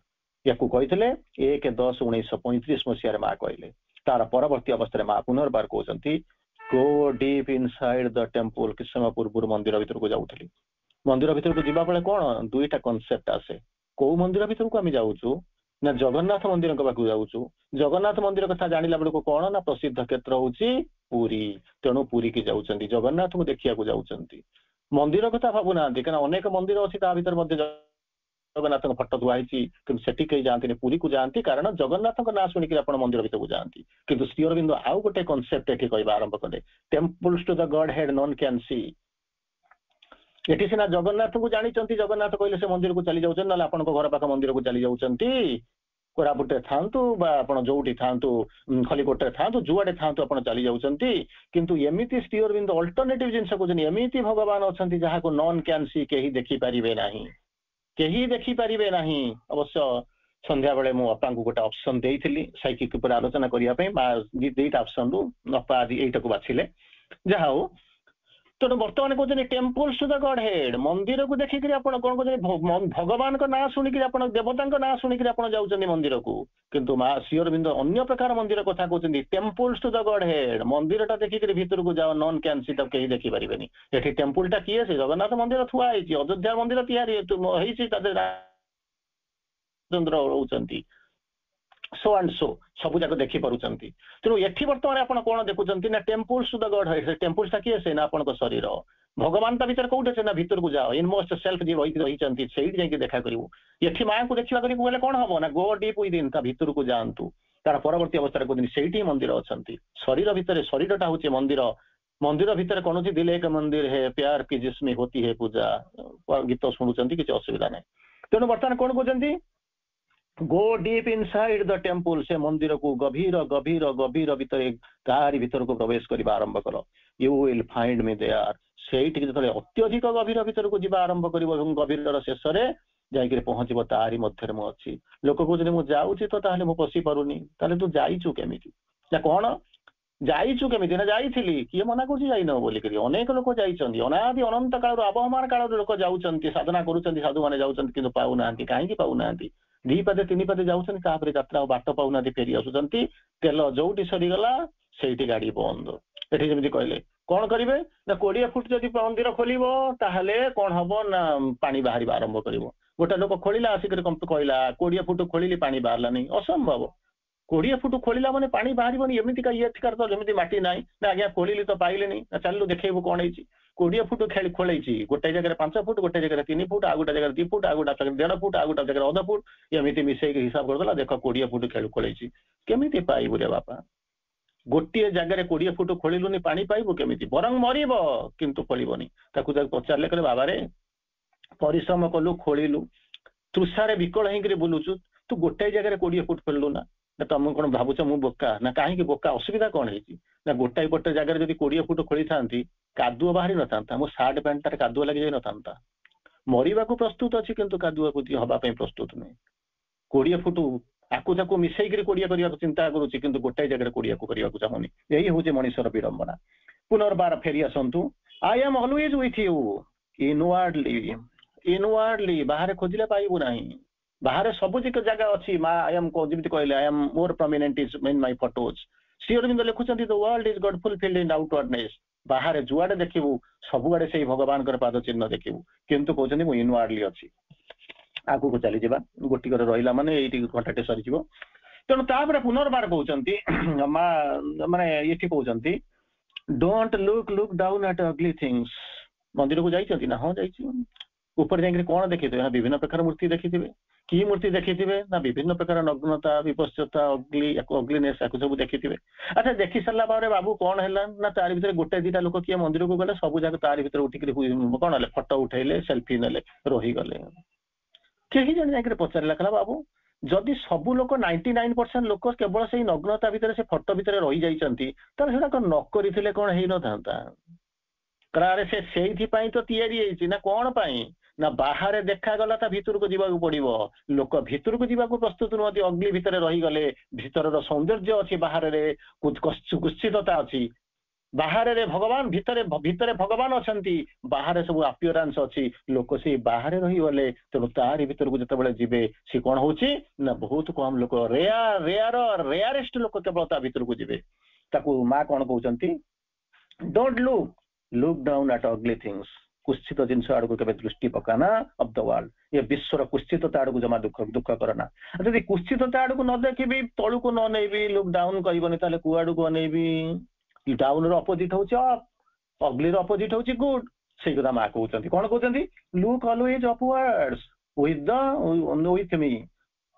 याकू कहितले 1/10/1935 मसिया रे मा कहले तार परवर्ती अवस्था रे मा पुनर्बार कहउचंती go deep inside the temple कि समय पूर्व मंदिर भीतर को जाउथली मंदिर भीतर को जिबा बेले कोन दुईटा कांसेप्ट आसे को मंदिर भीतर को आम जाऊँ ना जगन्नाथ मंदिर पाखु जाऊँ जगन्नाथ मंदिर कथा जानिला बेलू कौन ना प्रसिद्ध क्षेत्र होची पुरी तेणु पुरी की जाउचंती जगन्नाथ को देखिया को जाउचंती मंदिर कथा भाबु ना कहीं अनेक मंदिर अच्छी जगन्नाथ फटो धुआई कि सेठी कहीं जाती पुरी को जाती कारण जगन्नाथ ना शुणिक मंदिर भीतर को जाती किंतु श्री अरविंद आउ गोटे कनसेप्ट ये कहवा आरंभ कले temples to the godhead none can see एटी सीना जगन्नाथ को जानी जगन्नाथ कहले से मंदिर को चली जाऊँ ना आप घर पाख मंदिर को चली जाऊँ कोरापुटे थांतु जोटी थांतु खलिकोटे थांतु जुआडे थांतु आप चली जाऊँगी किंतु एमती श्री अरविंद अल्टरनेटिव जिनस कहते एमती भगवान अच्छा जहाँ को नॉन कैन सी कहीं देखिपारे ना कहीं देखिपारे ना अवश्य संध्या बेले मु अपा को गोटे ऑप्शन देइथिली साइकिक ऊपर आलोचना करने दुईटा ऑप्शन रु अपा आदि एटा को बाछिले जहा हो तेणु बर्तमान कहते temples to the godhead मंदिर को देखिक कौन कहते भगवान का ना शुणिक देवता ना शुणिक जाऊँ मंदिर को किंतु माँ श्री अरविंद अन्य प्रकार मंदिर कथा कहते temples to the godhead मंदिर टा देखिक भीतर को जाओ नॉन कैन सी तक कहीं देखिपारे ये टेम्पल टा किए से जगन्नाथ मंदिर थुआ अयोध्या मंदिर या रोचंती सो एंड सो सबू जाक देखी पारुचंती तेणु एठी वर्तमान आपण कोन देखुचंती ना temples to the godhead temples ता किए से ना आपण को शरीर भगवान ता भीतर कोठे से ना भीतर को जाओ इनमोस्ट सेल्फ जे रहिचंती सेही जाके देखा करिवो एठी मां को देखिबा करी बोले कोन हबो ना गो डीप विद इन ता भीतर को जानतु तार परवर्ती अवस्था को दिन सेठी मंदिर अछंती शरीर भीतर शरीरटा होचे मंदिर मंदिर भीतर कौन दिल एक मंदिर है प्यार की जिसमें होती है पूजा गीत शुणुचंती किसी असुविधा नहीं तेणु बर्तमान कौन कहते गो डीप इनसाइड द टेम्पल से मंदिर को गभीर गभीर गभीर भीतर तारी भीतर को प्रवेश करने आरंभ कर you will find me there ସେଇଠିକି ଯେତେବେଳେ ଅତ୍ୟଧିକ ଗଭୀର ଭିତରକୁ ଯିବା ଆରମ୍ଭ କରିବ ଏବଂ ଗଭୀରର ଶେଷରେ ଯାଇକିରି ପହଞ୍ଚିବ ତାରି ମଧ୍ୟରେ ମୁଁ ଅଛି। ଲୋକ କହୁଛନ୍ତି ମୁଁ ଯାଉଛି ତ ତାହେଲେ ମୁଁ ପଶି ପାରୁନି, ତାହେଲେ ତୁ ଯାଇଛୁ କେମିତି ନା କଣ? ଯାଇଛୁ କେମିତି ନା ଯାଇଥିଲି, କିଏ ମନା କରୁଛି ଯାଇନ ବୋଲିକରି? ଅନେକ ଲୋକ ଯାଇଛନ୍ତି, ଅନାଦି ଅନନ୍ତ କାଳରୁ ଆବହମାନ କାଳରୁ ଲୋକ ଯାଉଛନ୍ତି, ସାଧନା କରୁଛନ୍ତି, ସାଧୁମାନେ ଯାଉଛନ୍ତି, କିନ୍ତୁ ପାଉନାହାନ୍ତି। କାହିଁକି ପାଉନାହାନ୍ତି? 2 ପାଦେ 3 ପାଦେ ଯାଉଛନ୍ତି, ତାପରେ ଯାତ୍ରା ଆଉ ବାଟ ପାଉନାହାନ୍ତି, ଫେରି ଆସୁଛନ୍ତି। ତେଲ ଯୋଉଠି ସରିଗଲା ସେଇଠି ଗାଡି ବନ୍ଦ। ଏଠି ଯେମିତି କହିଲେ କଣ କରିବେ ନା 20 ଫୁଟ ଯଦି ମନ୍ଦିର ଖୋଲିବ ତାହେଲେ କଣ ହବ ନା ପାଣି ବାହାରିବା ଆରମ୍ଭ କରିବ। ଗୋଟେ ଲୋକ ଖୋଳିଲା ଆସିକରି କହିଲା 20 ଫୁଟ ଖୋଳିଲି ପାଣି ବାହାରିଲାନି, ଅସମ୍ଭବ। 20 ଫୁଟ ଖୋଳିଲା ମାନେ ପାଣି ବାହାରିବନି, ଏମିତିକା ଏଠିକାର ତ ଯେମିତି ମାଟି ନାହିଁ ନା ଆଜ୍ଞା, ଖୋଳିଲି ତ ପାଇଲେନି, ନା ଚାଲିଲୁ ଦେଖେଇବୁ କଣ ହେଇଛି। 20 ଫୁଟ ଖୋଳେଇଛି, ଗୋଟେ ଜାଗାରେ 5 ଫୁଟ, ଗୋଟେ ଜାଗାରେ 3 ଫୁଟ, ଆଉ ଗୋଟେ ଜାଗାରେ 2 ଫୁଟ, ଆଉ ଗୋଟେ ଜାଗାରେ 1.5 ଫୁଟ, ଆଉ ଗୋଟେ ଜାଗାରେ 1/2 ଫୁଟ, ଏମିତି ମିଶେଇକି ହିସାବ କରିଦେଲା, ଦେଖ 20 ଫୁଟ ଖୋଳେଇଛି। କେମିତି ପାଇବୁ ରେ ବାପା? ଗୋଟିଏ ଜାଗାରେ 20 ଫୁଟ ଖୋଳିଲୁନି, ପାଣି ପାଇବୁ କେମିତି? ବରଂ ମରିବ କିନ୍ତୁ ଖୋଳିବନି। ତାକୁ ପଚାରିଲେ, କହିଲେ ବାବାରେ ପରିଶ୍ରମ କଲୁ, ଖୋଳିଲୁ, ତୃଷାରେ ବିକଳ ହେଇକିରି ବୁଲୁଛୁ, ତୁ ଗୋଟାଏ ଜାଗାରେ 20 ଫୁଟ ଖୋଳିଲୁ ନା? ତମେ କଣ ଭାବୁଛ ମୁଁ ବୋକା? ନା କାହିଁକି ବୋକା? ଅସୁବିଧା କଣ ହେଇଛି ନା ଗୋଟାଏ ଗୋଟେ ଜାଗାରେ ଯଦି 20 ଫୁଟ ଖୋଳିଥାନ୍ତି କାଦୁଅ ବାହାରି ନଥାନ୍ତା, ମୋ ସାର୍ଟ ପ୍ୟାଣ୍ଟରେ କାଦୁଅ ଲାଗିଯାଇ ନଥାନ୍ତା? ମରିବାକୁ ପ୍ରସ୍ତୁତ ଅଛି କିନ୍ତୁ କାଦୁଅକୁ ହବା ପାଇଁ ପ୍ରସ୍ତୁତ ନୁହେଁ। 20 ଫୁଟ ଆକୁ ତାକୁ ମିଶେଇକିରି 20 କରିବାକୁ ଚିନ୍ତା କରୁଛି, କିନ୍ତୁ ଗୋଟାଏ ଜାଗାରେ 20 କରିବାକୁ ଚାହୁଁନି। ଏଇ ହଉଛି ମଣିଷର ବିଡମ୍ବନା। ପୁନର୍ବାର ଫେରି ଆସନ୍ତୁ। I am always with you inwardly. ବାହାରେ ଖୋଜିଲେ ପାଇବୁ ନାହିଁ। ବାହାରେ ସବୁ ଜାଗା ଅଛି। ମା ଯେମିତି କହିଲେ ଆଇ ଏମ୍ ମୋର prominent in my photos. Shri Aurobindo ଲେଖୁଛନ୍ତି the world is God fulfilled in outwardness. ବାହାରେ ଯୁଆଡେ ଦେଖିବୁ ସବୁଆଡେ ସେଇ ଭଗବାନଙ୍କର ପାଦ ଚିହ୍ନ ଦେଖିବୁ, କିନ୍ତୁ କହୁଛନ୍ତି ମୁଁ ଇନୱାର୍ଡଲି ଅଛି। ଆଗକୁ ଚାଲିଯିବା, ଗୋଟିକରେ ରହିଲା ମାନେ ଏଇଠି ଘଣ୍ଟାଟେ ସରିଯିବ। ତେଣୁ ତାପରେ ପୁନର୍ବାର କହୁଛନ୍ତି ମା ମାନେ ଏଠି କହୁଛନ୍ତି don't look down at ugly things. ମନ୍ଦିରକୁ ଯାଇଛନ୍ତି ନା? ହଁ ଯାଇଛି। ଉପରେ ଯାଇକିରି କଣ ଦେଖିଥିବେ ନା ବିଭିନ୍ନ ପ୍ରକାର ମୂର୍ତ୍ତି ଦେଖିଥିବେ। କି ମୂର୍ତ୍ତି ଦେଖିଥିବେ ନା ବିଭିନ୍ନ ପ୍ରକାର ନଗ୍ନତା, ବିପଶ୍ଚତା, ଅଗ୍ଲିନେସ୍, ଆକୁ ସବୁ ଦେଖିଥିବେ। ଆଚ୍ଛା, ଦେଖି ସାରିଲା ପରେ ବାବୁ କଣ ହେଲା ନା ତାରି ଭିତରେ ଗୋଟେ ଦିଟା ଲୋକ କିଏ ମନ୍ଦିରକୁ ଗଲେ, ସବୁ ଯାକ ତାରି ଭିତରେ ଉଠିକିରି କଣ ହେଲେ, ଫଟୋ ଉଠେଇଲେ, ସେଲ୍ଫି ନେଲେ, ରହିଗଲେ। କେହି ଜଣେ ଯାଇକିରି ପଚାରିଲା, କହିଲା ବାବୁ ଯଦି ସବୁ ଲୋକ 99% ଲୋକ କେବଳ ସେଇ ନଗ୍ନତା ଭିତରେ, ସେ ଫଟୋ ଭିତରେ ରହିଯାଇଛନ୍ତି, ତାହେଲେ ସେଟା କଣ ନ କରିଥିଲେ କଣ ହେଇନଥାନ୍ତା? ଆରେ ସେ ସେଇଥିପାଇଁ ତ ତିଆରି ହେଇଛି ନା, କଣ ପାଇଁ ନା ବାହାରେ ଦେଖାଗଲା, ତା ଭିତରକୁ ଯିବାକୁ ପଡିବ। ଲୋକ ଭିତରକୁ ଯିବାକୁ ପ୍ରସ୍ତୁତ ନୁହନ୍ତି, ଅଗ୍ନି ଭିତରେ ରହିଗଲେ। ଭିତରର ସୌନ୍ଦର୍ଯ୍ୟ ଅଛି, ବାହାରରେ କୁତ୍ସିତତା ଅଛି। ବାହାରେ ଭଗବାନ, ଭିତରେ ଭଗବାନ ଅଛନ୍ତି, ବାହାରେ ସବୁ ଆପିୟରାନ୍ସ ଅଛି। ଲୋକ ସେଇ ବାହାରେ ରହିଗଲେ, ତେଣୁ ତାରି ଭିତରକୁ ଯେତେବେଳେ ଯିବେ ସେ କଣ ହଉଛି ନା ବହୁତ କମ ଲୋକ, ରେୟାରେଷ୍ଟ ଲୋକ କେବଳ ତା ଭିତରକୁ ଯିବେ। ତାକୁ ମା କଣ କହୁଛନ୍ତି, don't look down at ugly things. କୁଶ୍ଚିତ ଜିନିଷ ଆଡକୁ କେବେ ଦୃଷ୍ଟି ପକାନା ଅଫ୍ ଦ ୱାର୍ଲଡ। ଏ ବିଶ୍ୱର କୁଶ୍ଚିତତା ଆଡକୁ ଜମା ଦୁଃଖ କରନା। ଯଦି କୁଶ୍ଚିତତା ଆଡକୁ ନ ଦେଖିବି, ତଳୁକୁ ନ ନେଇବି, ଲୁକ୍ ଡାଉନ୍ କହିବନି, ତାହେଲେ କୁଆଡକୁ ଅନେଇବି? ଡାଉନ୍ ର ଅପୋଜିଟ୍ ହଉଛି ଅପ୍, ଅଗ୍ଲି ର ଅପୋଜିଟ୍ ହଉଛି ଗୁଡ୍। ସେଇ କଥା ମା କହୁଛନ୍ତି। କଣ କହୁଛନ୍ତି? ଲୁକ୍ ଅଲୱେଜ ଅପୱାର୍ଡସ୍ ୱିଥ୍ ମି,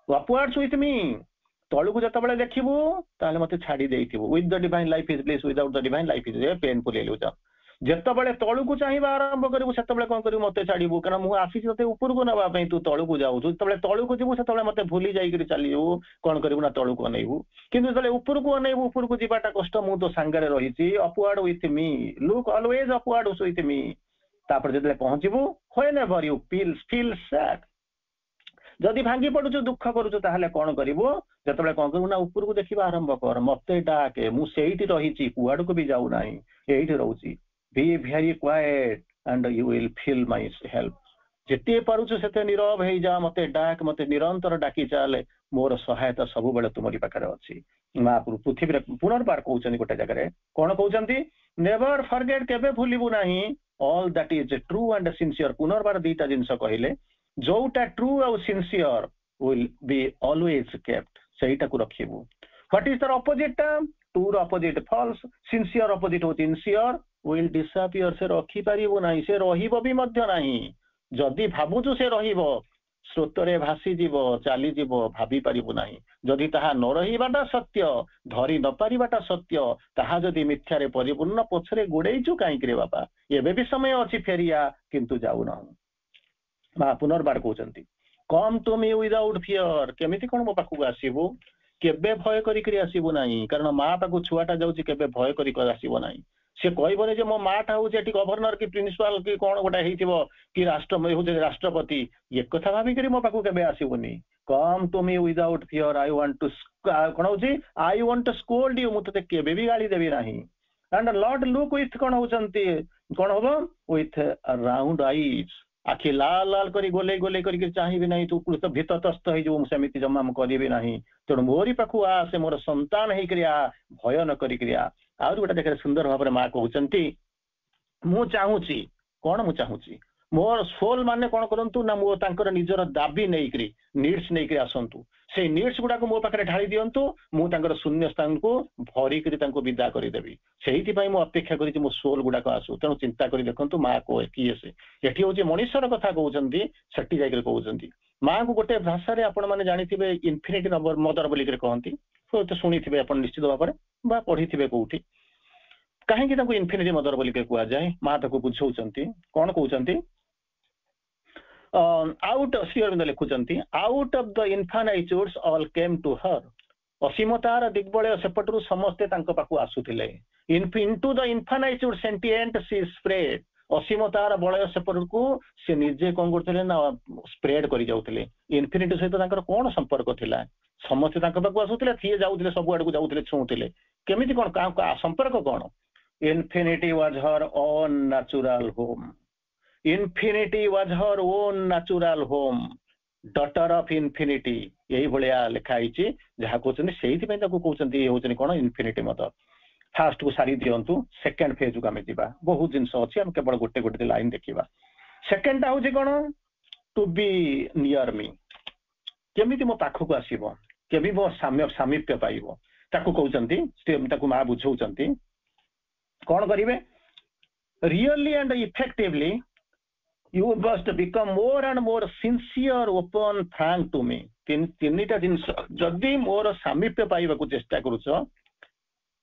ଅପୱାର୍ଡସ୍ ୱିଥ୍ ମି। ତଳୁକୁ ଯେତେବେଳେ ଦେଖିବୁ ତାହେଲେ ମତେ ଛାଡି ଦେଇଥିବୁ। With the divine life is bliss, without the divine life is painful illusion. ଯେତେବେଳେ ତଳୁକୁ ଚାହିଁବା ଆରମ୍ଭ କରିବୁ, ସେତେବେଳେ କଣ କରିବୁ? ମତେ ଛାଡିବୁ, କାରଣ ମୁଁ ଆସିଛି ତତେ ଉପରକୁ ନେବା ପାଇଁ, ତୁ ତଳୁକୁ ଯାଉଛୁ। ଯେତେବେଳେ ତଳୁକୁ ଯିବୁ ସେତେବେଳେ ମତେ ଭୁଲି ଯାଇକିରି ଚାଲିଯିବୁ। କଣ କରିବୁ ନା ତଳୁକୁ ଅନେଇବୁ। କିନ୍ତୁ ଯେତେବେଳେ ଉପରକୁ ଅନେଇବୁ, ଉପରକୁ ଯିବାଟା କଷ୍ଟ, ମୁଁ ତ ସାଙ୍ଗରେ ରହିଛି। Upward with me, look always upward with me. ତାପରେ ଯେତେବେଳେ ପହଞ୍ଚିବୁ, whenever you feel sad, ଯଦି ଭାଙ୍ଗି ପଡୁଛୁ, ଦୁଃଖ କରୁଛୁ, ତାହେଲେ କଣ କରିବୁ? ଯେତେବେଳେ କଣ କରିବୁ ନା ଉପରକୁ ଦେଖିବା ଆରମ୍ଭ କର, ମତେ ଡାକେ, ମୁଁ ସେଇଠି ରହିଛି, କୁଆଡକୁ ବି ଯାଉନାହିଁ, ଏଇଠି ରହୁଛି। Be very quiet and you will feel my help. ଯେତେ ପାରୁଛୁ ସେତେ ନୀରବ ହେଇଯା, ମତେ ଡାକ, ମତେ ନିରନ୍ତର ଡାକି ଚାଲେ, ମୋର ସହାୟତା ସବୁବେଳେ ତୁମରି ପାଖରେ ଅଛି। ମା ପୃଥିବୀରେ ପୁନର୍ବାର କହୁଛନ୍ତି ଗୋଟେ ଜାଗାରେ, କଣ କହୁଛନ୍ତି? ନେଭର ଫରଗେଟ୍, କେବେ ଭୁଲିବୁ ନାହିଁ, all that is true and sincere. ପୁନର୍ବାର ଦିଟା ଜିନିଷ କହିଲେ, ଯୋଉଟା ଟ୍ରୁ ଆଉ sincere will be always kept, ସେଇଟାକୁ ରଖିବୁ। What is the opposite term? True ର opposite false, sincere opposite ହଉଛି insincere, will disappear, ସେ ରଖିପାରିବୁ ନାହିଁ, ସେ ରହିବ ବି ମଧ୍ୟ ନାହିଁ। ଯଦି ଭାବୁଛୁ ସେ ରହିବ, ସ୍ରୋତରେ ଭାସିଯିବ, ଚାଲିଯିବ, ଭାବି ପାରିବୁ ନାହିଁ। ଯଦି ତାହା ନ ରହିବାଟା ସତ୍ୟ, ଧରି ନ ପାରିବାଟା ସତ୍ୟ, ତାହା ଯଦି ମିଥ୍ୟାରେ ପରିପୂର୍ଣ୍ଣ, ପଛରେ ଗୋଡେଇଛୁ କାହିଁକି ରେ ବାପା? ଏବେ ବି ସମୟ ଅଛି, ଫେରିଆ, କିନ୍ତୁ ଯାଉନାହୁଁ। ମା ପୁନର୍ବାର କହୁଛନ୍ତି, କମ୍ ଟୁ ମି ୱିଦାଉଟ୍ ଫିୟର। କେମିତି କଣ ମୋ ପାଖକୁ ଆସିବୁ? କେବେ ଭୟ କରିକିରି ଆସିବୁ ନାହିଁ, କାରଣ ମା ପାଖକୁ ଛୁଆଟା ଯାଉଛି, କେବେ ଭୟ କରି ଆସିବ ନାହିଁ। से कहबनी जे मो माटा हूँ गवर्नर कि प्रिंसिपाल कि कौन गोटे हो कि राष्ट्रपति ये कथा भाविक मो पाखु के आसबुनि come to me without fear I want to कौन हो I want to scold you मुझे केबे भी गाली देवी ना एंड लॉर्ड लुक विथ कौन होती कौन हम विथ राउंड आईज आखि लाल लाल करी गोले गोले करके चाहिए ना तू कृत भीतस्त होमती जमा करी ना तेणु मोरी पाखु आ से मोर संतान होकर भय न करिया आ गोटे देखे सुंदर भाव में माँ कहते मु चाहूची कौन मु चाहूची मोर सोल माने कौन करूँ ना मो तांकर निजर दाबी नहीं नीड्स नहीं आसतु से नीड्स गुड़ाक मो पाखे ढाई दिंतु मुझे शून्य स्थान को भरिक विदा करदेवी से मु अपेक्षा करी मो सोल गुड़ाक आसू तेणु चिंता कर देखु माँ को किए से ये हूँ मनुष्यर कथा कहते सेठी जाकर कहते माँ को गोटे भाषा आपण मैंने जानी इनफिनिटी मदर बोलिक कहती तो शुणी आप निश्चित भाव में पढ़ी कौटी कहीं इनफिनिटी मदर बोलिक कहुए माँ ताको बुझाऊँच कौन कहते आउट श्री अरविंद लिखुंट out of the infinitudes all came to her असीमतार दिग्बलय सेपटू समस्ते पाखु आसुथिले into the infinitude sentient she spread असीमतार बलय सेपटू से निजे कौन करते ना स्प्रेड कर जाऊे इनफिनिटी सहित कौन संपर्क थिला समस्ते पाखु आसुथिले सी जाऊे सब आड़ को जाऊे छुँले केमी कौन संपर्क कौन infinity was her own natural home infinity was her own natural home daughter of infinity यही भाया लिखाई जहाँ कहते से कहते कौन इनफिनिटी मदर फास्ट को सारी दिंतु सेकेंड फेज को आम जा बहुत जिन अच्छी आम केवल गोटे गोटे लाइन देखा सेकेंड हूँ कौन टू बी नियर मी केमी मो पाखक आसब केमी मो सामीप्य पाइब ताकू कहते माँ बुझाऊँ कौन करेंगे really and effectively you must become more and more sincere open frank to me तीनटा जिनस जदि मोर सामीप्य पाइबा चेष्टा करुच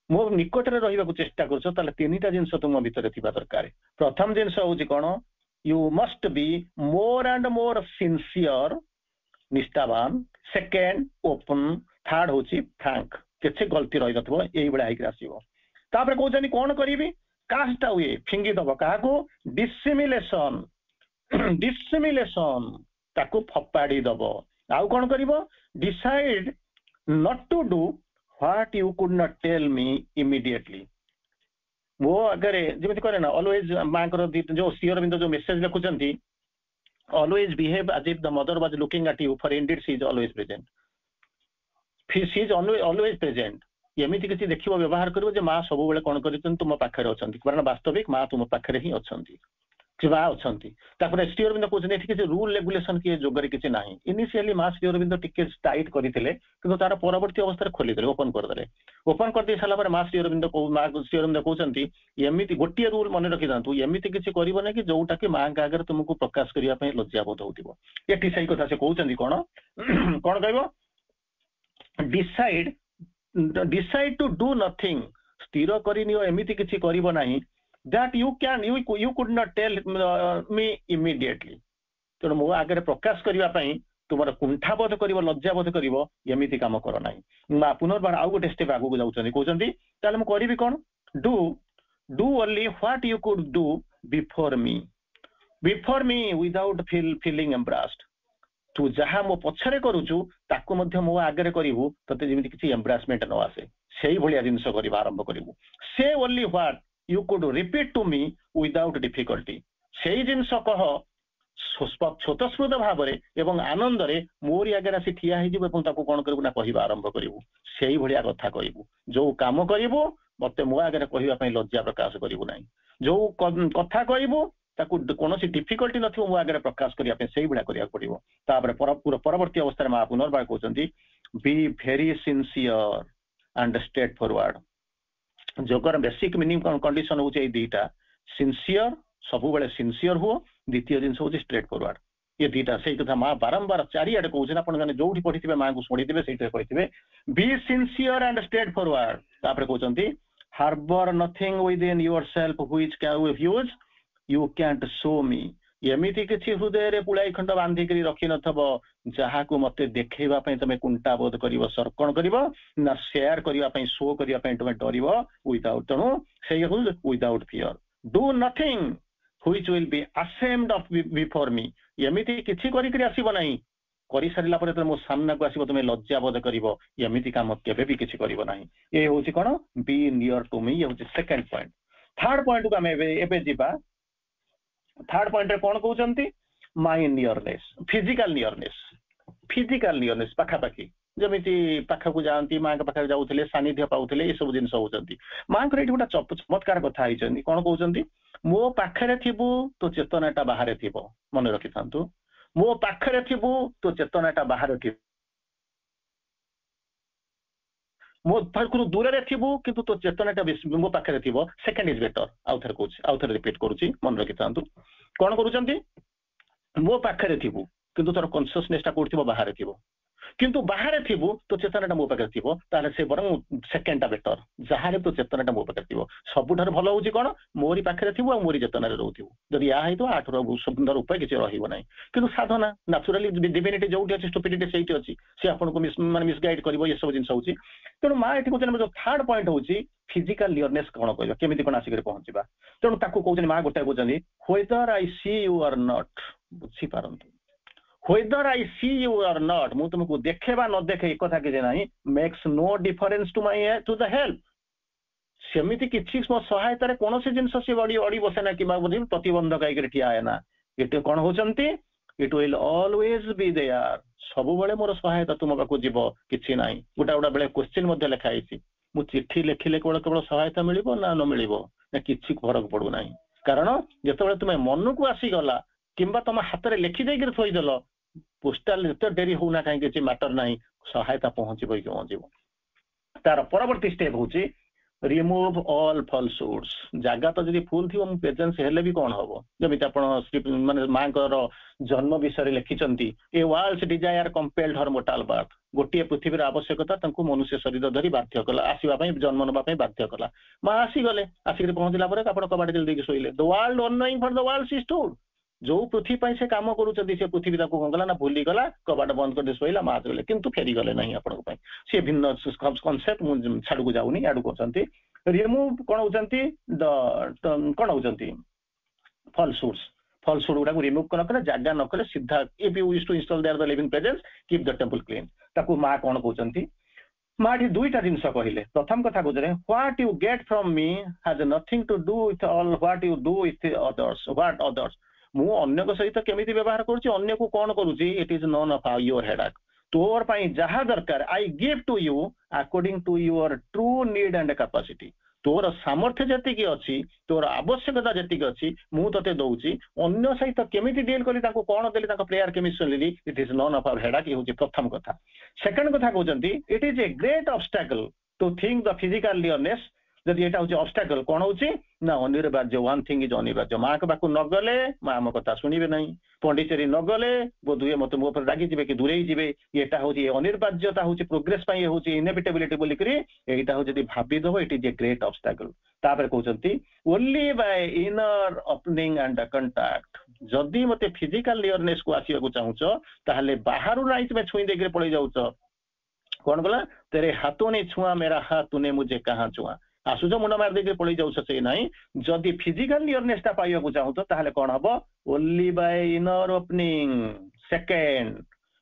मो निकट में रहा चेष्टा करुच तीनटा जिनस तुम भितर थिबा दरकार प्रथम जिनस हूँ कौन you must be more and more sincere निष्ठावान सेकेंड ओपन थर्ड हूँ फ्रांक किसी गलती रही नथिबो एही बळे आइक आसीबो तापर कहउछनी कोन करिवि कास्ट हुए फिंगी दब क्या डिसिमिलेशन डिसिमिलेशन ताकू फपाड़ी दब आउ कौन कर decide not to do what you could not tell me immediately वो अगर जमी करे ना ऑलवेज माँ जो श्री अरविंद जो मेसेज लिखुंट always behave as if the mother was looking at you for indeed she is always present she is always present एमती किसी देख व्यवहार कर माँ सब कौन कर तुम पाखे अच्छा कारण वास्तविक माँ तुम पाखे ही अच्छा माँ अच्छा श्री अरविंद कहते किसी रूल रेगुलेशन किए जोगरे किसी ना इनिशियली माँ श्री अरविंद टिके टाइट करते तार परवर्ती अवस्था खोलीदे ओपन करदे ओपन कर सारापर माँ श्री अरविंद श्री अरविंद कहते एमती गोटे रूल मन रखी था एमती किसी करना कि जोटा कि माँ का आगे तुमको प्रकाश करने लज्जाबोध हो ये सही कथा से कहते कौन कौन कह डिसाइड टू डू नथिंग स्थिर करनी एमती किसी करना that you could not tell me immediately तेणु मो आगे प्रकाश करने तुम कुंठाबोध कर लज्जाबोध करमती कम कर ना पुनर्बार आउ गोटे स्टेप आगू जाऊँगी कहते करी कौन do only what you could do before me without feeling embarrassed तू जहाँ मो पछरे करुचु ताकू मध्य मो आगे करू ते जमी किसी एम्ब्रासमेंट न आसे से भाया जिन आरंभ करू से only what you could repeat to me without difficulty से जिनस कह स्वतस्फूर्त भाव एवं आनंद मोरी आगे आसी ठिया हो कौन करू ना कह आरंभ करू से भाया कथा कहू जो कम करू मत मो आगे कहवाई लज्जा प्रकाश करू ना जो कथा कहू कौन डिफिकल्टी न मो आगे प्रकाश करने से भाया करा पड़ो परवर्ती अवस्था माँ पुनर्बार कहते be very sincere and straight forward jogger basic meaning condition हूँ दीटा सिंसियर सब बेले सिंसियर हुओ द्वितीय जिन हूँ स्ट्रेट फॉरवर्ड ये दीटा से कथा माँ बारंबार चारिआडे कहते जो पढ़ी माँ को शुणी से कही be sincere and straightforward कहते harbour nothing within yourself which you can't show me एमती किसी हृदय पुलाई खंड बांधिक रखी नथब जहाँ को मत देखा तुम कुंटा बोध कर सर्कण कर ना शेयर करने शो करने तुम डर विदाउट तेणु से without fear do nothing which will be ashamed of before me एमती किसी करी आसब ना कर सारा पर मो सामना को आसो तुम लज्जा बोध करमती कम केवे भी किसी करना ये हूँ कौन बी नियर टू मी ये हूँ सेकेंड पॉइंट थर्ड पॉइंट को आम एबे थर्ड पॉइंट रे कौन कहते माई नियरनेस फिजिकाल नियरनेस पाखापाखि जमीती पाखक जाती माँ पाखे जाऊे सानिध्य पाते ये सब जिन होती माँ ये गोटे चमत्कार कथा कौन कहते मो पाखे थीबू तो चेतनाटा बाहर थी मन रखि था मो पाखे थीबू तो चेतनाटा बाहर थी मो पाखु दूर रे थीबू किंतु तो चेतनाटा मो पाखे थी सेकेंड इज बेटर आउ थे कहूँ आउ थे रिपीट करुच्ची मन रखि था कौन करुँच मो पाखे थीबू किंतु तोर कनसियसनेसटा कौट बाहर थी किंतु बाहर थीबू तो चेतनाटा मो पाखे थी से बरं सेकेंडटा बेटर जहाँ तो चेतनाटा मो पाखे थी सबुठ भल हूँ कौन मोरी पाखे थी मोरी चेतन रोथु जदि या आठर सुंदर उपाय किसी रही कि साधना नाचुराली डिविनिटी जो अच्छी स्टुपिडिटी से अच्छी सी आपको मिसगाइड कर ये सब जिन होती तेणु माँ ये कहते जो थर्ड पॉइंट हूँ फिजिकल क्लियरनेस कौन कह केमी कौन आसिक पहुंचा तेणु ताकू कहते माँ गोटे कहते whether I see you or not बुझीपारतु whether I see you or not मु तुमको देखे बा न देखे एक कथा किसी नहीं makes no difference to my to the help सेमिति किछि मो सहायता रे कोनोसी जिंस से बडी अडी बसे ना कि बुझी प्रतिबंधक आइकर ठिया है ना एटे कोन होचंती it will always be there सब बेले मोर सहायता तुम पाको जीव किछि नाही गोटा गोटा बेले क्वेश्चन मध्ये लिखा आइछि मु चिट्ठी लिखिले केवल सहायता मिलिबो ना न मिलिबो ना किछि फरक पडू नाही कारण जेतेबेले तुमे मन को आसी गला किंबा तुम हाथ रे लिखि देकर थोई देलो पोस्टाल एत डेरी होना कहीं किसी मैटर ना सहायता पहुंचब तार परवर्ती स्टेप हूँ रिमूव ऑल फॉल्सहुड्स जगह तो जब फुल थी प्रेजेंस हेले भी कौन हम जमी आप माने माँ जन्म विषय लिखिं a world's desire compelled her mortal birth गोटे पृथ्वी आवश्यकता मनुष्य शरीर धरी बाध्य कला आसवाई जन्म नापी बाध्य कला माँ आसीगले आसिक पहुंचला कबाड़ जल्दी Sholay the world annoying for the world she stood जो पृथ्वी से काम करुँच से पृथ्वी कौन कला ना भूली गला कबाट बंद कर शोला माँ गले किंतु फेरी गले ना आपण सी भिन्न कनसेप्ट मुझे छाड़ को जाऊनी आड़ कहते रिमूव कौन होती कौन होती फॉल्सहुड गुड़ा रिमूव न जगह न कले सीधा if you wish to install there the living presence keep the temple clean ताकू माँ कौन कहते माँ दुईटा जिन कहले प्रथम कथा कहते what you get from me has nothing to do with all what you do with others what others मु अन्य सहित केमी व्यवहार करुँ को कौन करुँची it is none of your headache तोर पाई जहाँ दरकार I give to you according to your true need and capacity तोर सामर्थ्य जतिक अच्छी तोर आवश्यकता जतिक अच्छी मु ते दौची अन्य सहित केमी डील करी कौन देली प्रेयर केमी सुनिली it is none of our headache ये प्रथम कथा सेकंड कथा कहते it is a great obstacle to think the physical clearness जदि यहाँ हूँ ऑब्स्टैकल कौन होची ना अनिवार्य वन थिंग इज अनिवार्य माँ के पाखु न गले माँ मो कथा शुणवे ना पंडिचेरी न गले बोधुए मत मो रागी जी कि दूरे जी यहाँ हूँ अनिवार्यता हूँ प्रोग्रेस हूँ इनेविटेबिलिटी बोलिकी यहाँ हूँ जब भाविदेव it is a great obstacle तापर कहते only by inner opening and contact जदि मत फिजिकल क्लियरनेस को आसवा चाहूच ताहले बाहर ना तुम्हें छुई देकर पड़े जाऊच कौन कला तेरे हाथों ने छुआ मेरा हाथ तूने मुझे कहाँ छुआ आसुच मुंड मार देकर पड़े जाऊच से ना जदि फिजिकल क्लियरनेसटा पाइबा चाहूच ताहले कौन हम only by inner opening second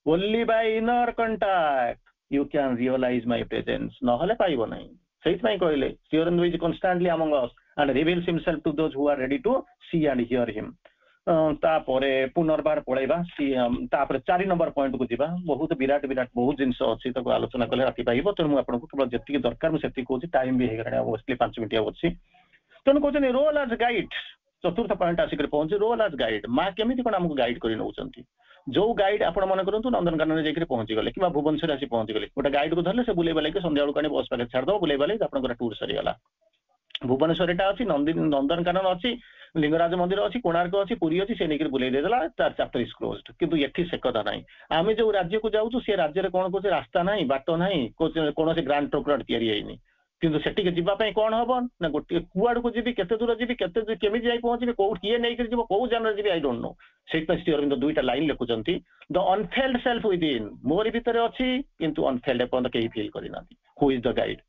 only by inner contact you can realise my presence नहले पाइब ना से कहले Sri Aurobindo is constantly among us and reveals himself to those who are ready to see and hear him तापरे पुनर्बार पलैबा तापर 4 number point को जीवा बहुत विराट विराट बहुत जिनस अच्छी आलोचना कले राति पाइब तेणु मुझे आपको केवल जी दरकार मुझे कहूँ टाइम भी होगा ओबियसली 5 मिनट अच्छी तेणु कहते रोल एज गाइड चतुर्थ पॉइंट आसिक पहुंचे रोल एज गाइड माँ केमी कौन आमको गाइड कर नौ जो गाइड आप मन करूँ नंदनकानन जाकर पहुंची गले कि भुवनेश्वर आसी पहुंची गले गोटे गाइड को धरले से बुलेबा लगे संध्या बेलू बस पाखे छाड़द बुलेबा लगे आप टूर सरीगला भुवनेश्वर अच्छी नंदनकानन अच्छी लिंगराज मंदिर अच्छी कोणार्क अच्छी पुरी अच्छी से नहीं बुले देला तार चैप्टर इज क्लोज्ड किंतु ये से कथा ना आम जो राज्य को जाऊँ से राज्य में कौन कौन रास्ता ना बाट ना कौन ग्रांड प्रोग्राम तैयारी କିନ୍ତୁ ସେଠିକି ଯିବା ପାଇଁ କଣ ହବ ନା ଗୋଟିଏ କୁଆଡକୁ ଯିବି, କେତେ ଦୂର ଯିବି, କେମିତି ଯାଇ ପହଞ୍ଚିବି, କୋଉ କିଏ ନେଇକରି ଯିବ, କୋଉ ଯାନରେ ଯିବି, ଆଇ ଡୋଣ୍ଟ ନୋ। ସେଇଥିପାଇଁ ଶ୍ରୀ ଅରବିନ୍ଦ ଦୁଇଟା ଲାଇନ ଲେଖୁଛନ୍ତି, ଦ ଅନଫେଲ୍ଡ ସେଲ୍ଫ ୱିଦିନ୍, ମୋରି ଭିତରେ ଅଛି କିନ୍ତୁ ଅନଫେଲ୍ଡ ଏପର୍ଯ୍ୟନ୍ତ କେହି ଫିଲ୍ କରିନାହାନ୍ତି। ହୁ ଇଜ ଦ ଗାଇଡ୍,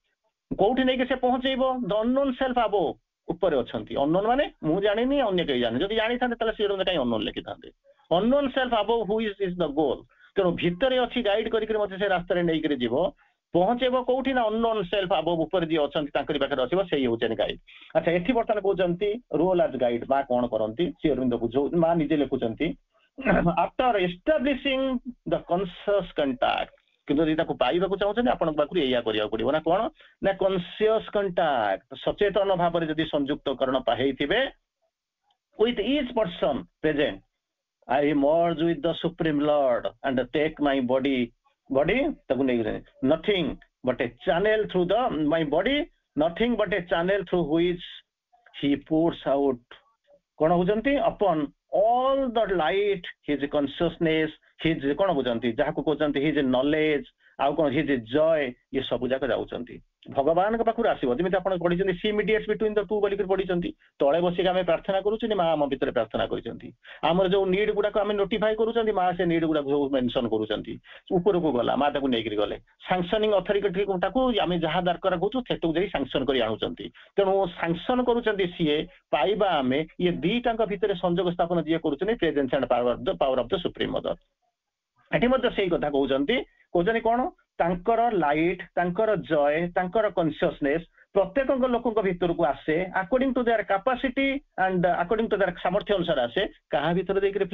କୋଉଠି ନେଇକି ସେ ପହଞ୍ଚେଇବ? ଦ ଅନନୋନ୍ ସେଲ୍ଫ ଆବୋ, ଉପରେ ଅଛନ୍ତି। ଅନନୋନ୍ ମାନେ ମୁଁ ଜାଣିନି, ଅନ୍ୟ କେହି ଜାଣିନି। ଯଦି ଜାଣିଥାନ୍ତେ ତାହେଲେ ଶ୍ରୀ ଅରବିନ୍ଦ କାହିଁ ଅନନୋନ୍ ଲେଖିଥାନ୍ତେ? Unknown self above who is the goal. ତେଣୁ ଭିତରେ ଅଛି ଗାଇଡ୍ କରିକି ମତେ ସେ ରାସ୍ତାରେ ନେଇକରି ଯିବ, ପହଞ୍ଚେଇବ କୋଉଠି ନା ଅନନୋନ୍ ସେଲ୍ଫ ଆବୋ, ଉପରେ ଯିଏ ଅଛନ୍ତି ତାଙ୍କରି ପାଖରେ ଆସିବ, ସେଇ ହଉଛନ୍ତି ଗାଇଡ୍। ଆଚ୍ଛା, ଏଠି ବର୍ତ୍ତମାନ କହୁଛନ୍ତି ରୋଲ୍ ଆଜ୍ ଗାଇଡ୍, ମା କଣ କରନ୍ତି? ଶ୍ରୀ ଅରବିନ୍ଦ ବୁଝଉ, ମା ନିଜେ ଲେଖୁଛନ୍ତି, ଆଫ୍ଟର ଏଷ୍ଟାବ୍ଲିସିଂ ଦ କନସିୟସ୍ କଣ୍ଟାକ୍ଟ, କିନ୍ତୁ ଯଦି ତାକୁ ପାଇବାକୁ ଚାହୁଁଛନ୍ତି ଆପଣଙ୍କ ପାଖରୁ ଏଇଆ କରିବାକୁ ପଡିବ ନା କଣ ନା କନସିୟସ୍ କଣ୍ଟାକ୍ଟ, ସଚେତନ ଭାବରେ ଯଦି ସଂଯୁକ୍ତକରଣ ହେଇଥିବେ with each person present, I merge with the Supreme Lord and take my body ତାକୁ ନେଇକି nothing but a channel through the my body, nothing but a channel through which he pours out କଣ ହଉଛନ୍ତି upon all the light his consciousness, his କଣ ବୁଝନ୍ତି, ଯାହାକୁ କହୁଛନ୍ତି his knowledge, ଆଉ କଣ his joy, ଇଏ ସବୁ ଯାକ ଯାଉଛନ୍ତି ଭଗବାନଙ୍କ ପାଖରୁ ଆସିବ। ଯେମିତି ଆପଣ ପଢିଛନ୍ତି ସି ମିଡିଏଟ୍ସ ବିଟୱିନ୍ ଦ ଟୁ ବୋଲିକି ପଢିଛନ୍ତି। ତଳେ ବସିକି ଆମେ ପ୍ରାର୍ଥନା କରୁଛନ୍ତି, ମା ଆମ ଭିତରେ ପ୍ରାର୍ଥନା କରିଛନ୍ତି। ଆମର ଯୋଉ ନିଡ୍ ଗୁଡାକ ଆମେ ନୋଟିଫାଇ କରୁଛନ୍ତି, ମା ସେ ନିଡ୍ ଗୁଡାକ ସବୁ ମେନସନ କରୁଛନ୍ତି। ଉପରକୁ ଗଲା, ମା ତାକୁ ନେଇକରି ଗଲେ। ସାଂସନିଂ ଅଥରିଟି ଟାକୁ ଆମେ ଯାହା ଦରକାର କହୁଛୁ ସେଠକୁ ଯାଇ ସାଂସନ କରି ଆଣୁଛନ୍ତି। ତେଣୁ ସାଂସନ କରୁଛନ୍ତି ସିଏ, ପାଇବା ଆମେ। ଇଏ ଦିଟାଙ୍କ ଭିତରେ ସଂଯୋଗ ସ୍ଥାପନ ଯିଏ କରୁଛନ୍ତି, presence and power of the supreme mother. ଏଠି ମଧ୍ୟ ସେଇ କଥା କହୁଛନ୍ତି କଣ, ତାଙ୍କର ଲାଇଟ୍, ତାଙ୍କର ଜୟ, ତାଙ୍କର କନସିୟସନେସ୍ ପ୍ରତ୍ୟେକ ଲୋକଙ୍କ ଭିତରକୁ ଆସେ according to their capacity and according to their ସାମର୍ଥ୍ୟ ଅନୁସାରେ ଆସେ। କାହା ଭିତରେ ଦେଇକରି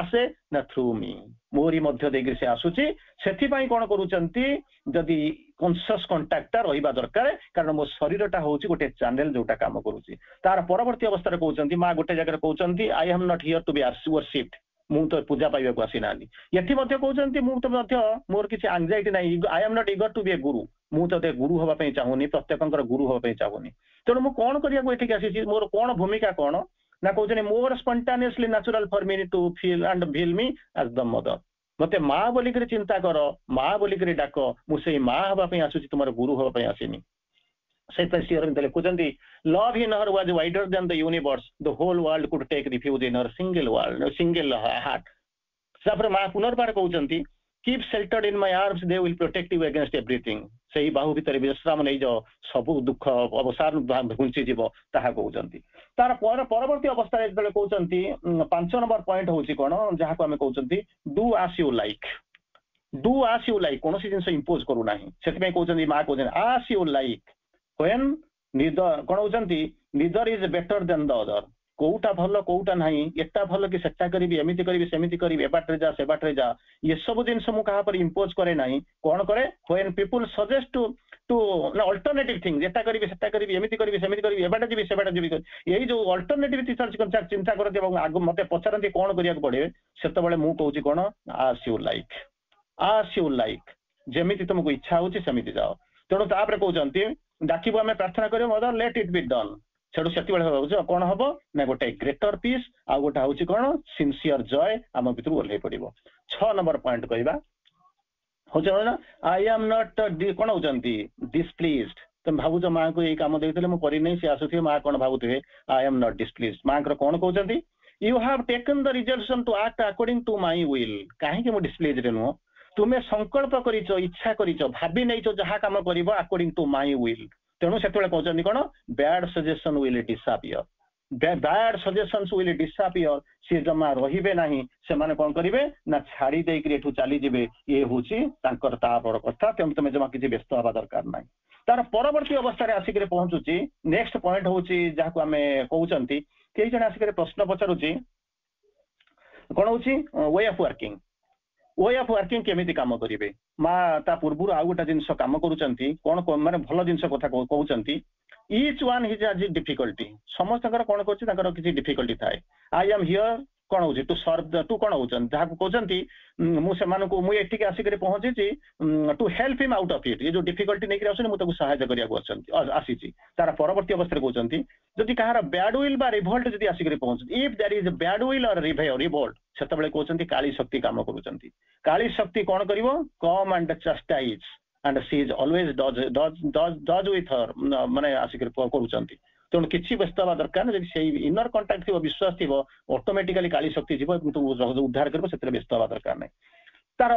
ଆସେ ନା ଥ୍ରୁ ମି, ମୋରି ମଧ୍ୟ ଦେଇକରି ସେ ଆସୁଛି। ସେଥିପାଇଁ କଣ କରୁଛନ୍ତି, ଯଦି କନସିୟସ୍ କଣ୍ଟାକ୍ଟଟା ରହିବା ଦରକାର, କାରଣ ମୋ ଶରୀରଟା ହଉଛି ଗୋଟେ ଚ୍ୟାନେଲ ଯୋଉଟା କାମ କରୁଛି। ତାର ପରବର୍ତ୍ତୀ ଅବସ୍ଥାରେ କହୁଛନ୍ତି, ମା ଗୋଟେ ଜାଗାରେ କହୁଛନ୍ତି, I am not here to be worshipped, ମୁଁ ତ ପୂଜା ପାଇବାକୁ ଆସିନାହାନ୍ତି। ଏଠି ମଧ୍ୟ କହୁଛନ୍ତି, ମୁଁ ତ ମଧ୍ୟ ମୋର କିଛି ଆଙ୍ଗ୍ଜାଇଟି ନାହିଁ, ଆଇ ଆମ୍ ନଟ୍ ଇଗର ଟୁ ବି ଏ ଗୁରୁ, ମୁଁ ତ ଗୁରୁ ହବା ପାଇଁ ଚାହୁଁନି, ପ୍ରତ୍ୟେକଙ୍କର ଗୁରୁ ହବା ପାଇଁ ଚାହୁଁନି। ତେଣୁ ମୁଁ କଣ କରିବାକୁ ଏଠିକି ଆସିଛି, ମୋର କଣ ଭୂମିକା କଣ ନା କହୁଛନ୍ତି, ମୋର ସ୍ପଣ୍ଟାନିୟସଲି ନ୍ୟାଚୁରାଲ ଫର ମି ଟୁ ଫିଲ୍ ଆଣ୍ଡ ଫିଲ୍ ମି ଆଜ୍ ଦ ମଦର। ମତେ ମା ବୋଲିକରି ଚିନ୍ତା କର, ମା ବୋଲିକରି ଡାକ, ମୁଁ ସେଇ ମା ହବା ପାଇଁ ଆସୁଛି, ତୁମର ଗୁରୁ ହବା ପାଇଁ ଆସିନି। ସେଇଥିପାଇଁ ଶ୍ରୀ ଅରବିନ୍ଦ ଲେଖୁଛନ୍ତି, love in her was wider than the universe, the whole world could take refuge in her single heart। ତାପରେ ମା ପୁନର୍ବାର କହୁଛନ୍ତି, keep sheltered in my arms, they will protect you against everything। ସେଇ ବାହୁ ଭିତରେ ବିଶ୍ରାମ ନେଇଯାଅ, ସବୁ ଦୁଃଖ ଅବସାର ଘୁଞ୍ଚିଯିବ, ତାହା କହୁଛନ୍ତି। ତାର ପରବର୍ତ୍ତୀ ଅବସ୍ଥାରେ ଯେତେବେଳେ କହୁଛନ୍ତି, 5 ନମ୍ବର ପଏଣ୍ଟ ହଉଛି କଣ, ଯାହାକୁ ଆମେ କହୁଛନ୍ତି ଡୁ ଆସ୍ ୟୁ ଲାଇକ୍। ଡୁ ଆସ୍ ୟୁ ଲାଇକ୍, କୌଣସି ଜିନିଷ ଇମ୍ପୋଜ କରୁନାହିଁ। ସେଥିପାଇଁ କହୁଛନ୍ତି, ମା କହୁଛନ୍ତି ଆସ୍ ୟୁ ଲାଇକ୍ when କଣ ହଉଛନ୍ତି, neither is better than the other। କୋଉଟା ଭଲ କୋଉଟା ନାହିଁ, ଏଟା ଭଲ କି ସେଟା କରିବି, ଏମିତି କରିବି ସେମିତି କରିବି, ଏ ବାଟରେ ଯା ସେ ବାଟରେ ଯା, ଏସବୁ ଜିନିଷ ମୁଁ କାହା ଉପରେ ଇମ୍ପୋଜ କରେ ନାହିଁ। କଣ କରେ, when people suggest to alternative things, ଏଟା କରିବି ସେଟା କରିବି, ଏମିତି କରିବି ସେମିତି କରିବି, ଏ ବାଟେ ଯିବି ସେ ବାଟେ ଯିବି, ଏଇ ଯୋଉ ଅଲ୍ଟରନେଟିଭ ଚିନ୍ତା କରନ୍ତି ଏବଂ ମତେ ପଚାରନ୍ତି କଣ କରିବାକୁ ପଡେ, ସେତେବେଳେ ମୁଁ କହୁଛି କଣ, ଆସ୍ ୟୁ ଲାଇକ୍, ଆସ୍ ୟୁ ଲାଇକ୍, ଯେମିତି ତମକୁ ଇଚ୍ଛା ହଉଛି ସେମିତି ଯାଅ। ତେଣୁ ତାପରେ କହୁଛନ୍ତି, ଡାକିବୁ ଆମେ ପ୍ରାର୍ଥନା କରିବ, ମଦର ଲେଟ୍ ଇଟ୍ ବି ଡନ୍। ସେଠୁ ସେତେବେଳେ ହଉଛି କଣ ହବ ନା ଗୋଟେ ଗ୍ରେଟର ପିସ୍, ଆଉ ଗୋଟେ ହଉଛି କଣ, ସିନସିୟର ଜୟ ଆମ ଭିତରୁ ଓହ୍ଲେଇ ପଡିବ। 6 ନମ୍ବର ପଏଣ୍ଟ କହିବା ହଉଛି କଣ, ଆଇ ଆମ୍ ନଟ୍ କଣ ହଉଛନ୍ତି, ଡିସପ୍ଲିଜ୍ଡ। ତମେ ଭାବୁଛ ମାଙ୍କୁ ଏଇ କାମ ଦେଇଥିଲେ ମୁଁ କରିନେଇ, ସେ ଆସୁଥିବେ, ମା କଣ ଭାବୁଥିବେ, ଆଇ ଆମ୍ ନଟ୍ ଡିସପ୍ଲିଜ୍ଡ। ମାଙ୍କର କଣ କହୁଛନ୍ତି, you have taken the resolution to act according to my will. କାହିଁକି ମୁଁ ଡିସପ୍ଲିଜ୍ଡ ନୁହଁ, ତୁମେ ସଂକଳ୍ପ କରିଛ, ଇଚ୍ଛା କରିଛ, ଭାବି ନେଇଛ ଯାହା କାମ କରିବ ଆକର୍ଡିଂ ଟୁ ମାଇ ୱିଲ୍। ତେଣୁ ସେତେବେଳେ କହୁଛନ୍ତି କଣ, bad suggestion will disappear, bad suggestions will disappear. ସିଏ ଜମା ରହିବେ ନାହିଁ, ସେମାନେ କଣ କରିବେ ନା ଛାଡି ଦେଇକିରି ଏଠୁ ଚାଲିଯିବେ। ଇଏ ହଉଛି ତାଙ୍କର ତାପର କଥା। ତେଣୁ ତମେ ଜମା କିଛି ବ୍ୟସ୍ତ ହବା ଦରକାର ନାହିଁ। ତାର ପରବର୍ତ୍ତୀ ଅବସ୍ଥାରେ ଆସିକରି ପହଞ୍ଚୁଛି, ନେକ୍ସଟ ପଏଣ୍ଟ ହଉଛି ଯାହାକୁ ଆମେ କହୁଛନ୍ତି, କେହି ଜଣେ ଆସିକରି ପ୍ରଶ୍ନ ପଚାରୁଛି, କଣ ହଉଛି way of working. Way of working କେମିତି କାମ କରିବେ, ମା ତା ପୂର୍ବରୁ ଆଉ ଗୋଟେ ଜିନିଷ କାମ କରୁଛନ୍ତି, କଣ ମାନେ ଭଲ ଜିନିଷ କଥା କହୁଛନ୍ତି। ଇଚ୍ ୱାନ୍ ହିଜ୍ ଆଜି ଡିଫିକଲ୍ଟି, ସମସ୍ତଙ୍କର କଣ କରୁଛି, ତାଙ୍କର କିଛି ଡିଫିକଲ୍ଟି ଥାଏ। ଆଇ ଆମ୍ ହିୟର କଣ ହଉଛି, ଟୁ ସର୍ଭ ଟୁ କଣ ହଉଛନ୍ତି, ଯାହାକୁ କହୁଛନ୍ତି ମୁଁ ସେମାନଙ୍କୁ, ମୁଁ ଏଠିକି ଆସିକରି ପହଞ୍ଚିଛି ଟୁ ହେଲ୍ପ ହିମ୍ ଆଉଟ୍ ଅଫ୍ ଇଟ୍। ଏ ଯୋଉ ଡିଫିକଲ୍ଟି ନେଇକରି ଆସୁନି, ମୁଁ ତାକୁ ସାହାଯ୍ୟ କରିବାକୁ ଆସିଛି। ତାର ପରବର୍ତ୍ତୀ ଅବସ୍ଥାରେ କହୁଛନ୍ତି, ଯଦି କାହାର ବ୍ୟାଡ୍ ୱିଲ୍ ବା ରିଭଲ୍ଟ ଯଦି ଆସିକରି ପହଞ୍ଚୁଛି, if there is bad will or revolt, ସେତେବେଳେ କହୁଛନ୍ତି କାଳି ଶକ୍ତି କାମ କରୁଛନ୍ତି। କାଳି ଶକ୍ତି କଣ କରିବ, କମ୍ and ଚାଷ୍ଟାଇଜ୍, and she is always does with her ମାନେ ଆସିକି କରୁଛନ୍ତି। ତେଣୁ କିଛି ବ୍ୟସ୍ତ ହେବା ଦରକାର ନାହିଁ। ଯଦି ସେଇ ଇନର କଣ୍ଟାକ୍ଟ ଥିବ, ବିଶ୍ୱାସ ଥିବ, ଅଟୋମେଟିକାଲି କାଳି ଶକ୍ତି ଯିବ ଏବଂ ତୁମକୁ ଉଦ୍ଧାର କରିବ, ସେଥିରେ ବ୍ୟସ୍ତ ହେବା ଦରକାର ନାହିଁ। ତାର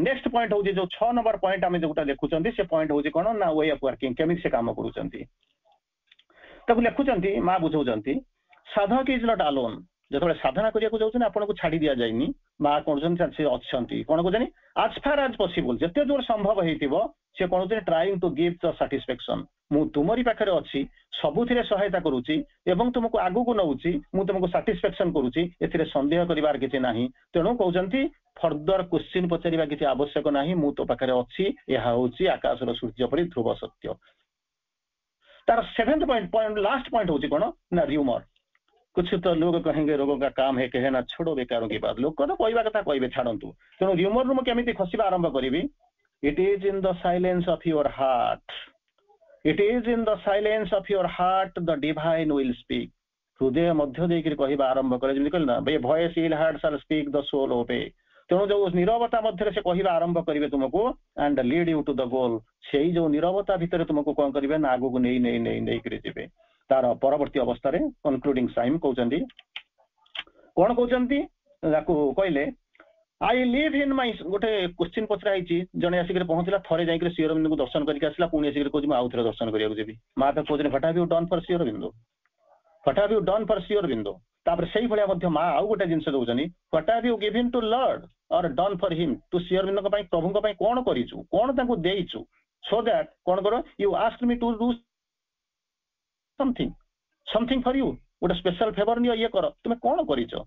ନେକ୍ସଟ ପଏଣ୍ଟ ହଉଛି ଯୋଉ 6 ନମ୍ବର ପଏଣ୍ଟ ଆମେ ଯୋଉଟା ଲେଖୁଛନ୍ତି, ସେ ପଏଣ୍ଟ ହଉଛି କଣ ନା ୱେ ଅଫ ୱାର୍କିଂ, କେମିତି ସେ କାମ କରୁଛନ୍ତି ତାକୁ ଲେଖୁଛନ୍ତି। ମା ବୁଝଉଛନ୍ତି ସାଧକ ଇଜ ନଟ୍ ଆଲୋନ୍। ଯେତେବେଳେ ସାଧନା କରିବାକୁ ଯାଉଛନ୍ତି ଆପଣଙ୍କୁ ଛାଡି ଦିଆଯାଇନି, ମା କହୁଛନ୍ତି ସେ ଅଛନ୍ତି, କଣ କହୁଛନ୍ତି ଆଜ ଫାର ଆଜ ପସିବଲ, ଯେତେ ଦୂର ସମ୍ଭବ ହେଇଥିବ ସେ କହୁଛନ୍ତି trying two give the satisfaction. ମୁଁ ତୁମରି ପାଖରେ ଅଛି, ସବୁଥିରେ ସହାୟତା କରୁଛି ଏବଂ ତୁମକୁ ଆଗକୁ ନଉଛି, ମୁଁ ତୁମକୁ ସାଟିସ୍ଫାକ୍ସନ କରୁଛି, ଏଥିରେ ସନ୍ଦେହ କରିବାର କିଛି ନାହିଁ। ତେଣୁ କହୁଛନ୍ତି ଫର୍ଦର କ୍ୱେଶ୍ଚିନ୍ ପଚାରିବା କିଛି ଆବଶ୍ୟକ ନାହିଁ, ମୁଁ ତୋ ପାଖରେ ଅଛି, ଏହା ହଉଛି ଆକାଶର ସୂର୍ଯ୍ୟ ପରି ଧ୍ରୁବ ସତ୍ୟ। तार 7th पॉइंट लास्ट पॉइंट होची कोन ना र्यूमर। कुछ तो लोग कहेंगे रोगों का काम है कहना, छोड़ो बेकारों की बात, लोग तो कहबा कथा कहबे छाड़ंतु। तेणु र्यूमर रु केमिति खसिबा आरंभ करिवि। It is in the silence of your heart, it is in the silence of your heart the divine will speak. हृदय मध्य देकर कहबा आरंभ करे, जेमि कहल ना बे वॉइस इल heart shall speak the soul obey. तेणु जो नीरवता मध्य से कहबा आरंभ करिवे तुमको and lead you to the goal, सेई जो नीरवता भितर तुमको कोन करिवे ना आगु को नहीं करि जेबे। तार परवर्ती अवस्था रे कंक्लूडिंग साइम कहउचंदी कोन कहउचंदी याकू कहले आई लिव इन माय। गोटे क्वेश्चन पचरा आइची, जने आसिक पहुंचला थरे जाइक श्री अरविंद को दर्शन करके आसला, पुणी आसिक कहउची म आउ थरे दर्शन करिया जेबी। मा त कहउचनी what have you done for Shri Aurobindo, what have you done for Shri Aurobindo. तापर सेही भलिया मध्य मा आउ गोटे जिंस दउचनी, what have you given to lord or done for him. तू श्री अरविंद को पई प्रभु को पई कोन करिचु, कोन तांको देइचु, सो दैट कोन करो you ask me to do something for you, गोटे स्पेशल फेवर नियो, ये करो तुमे कोन करिचो।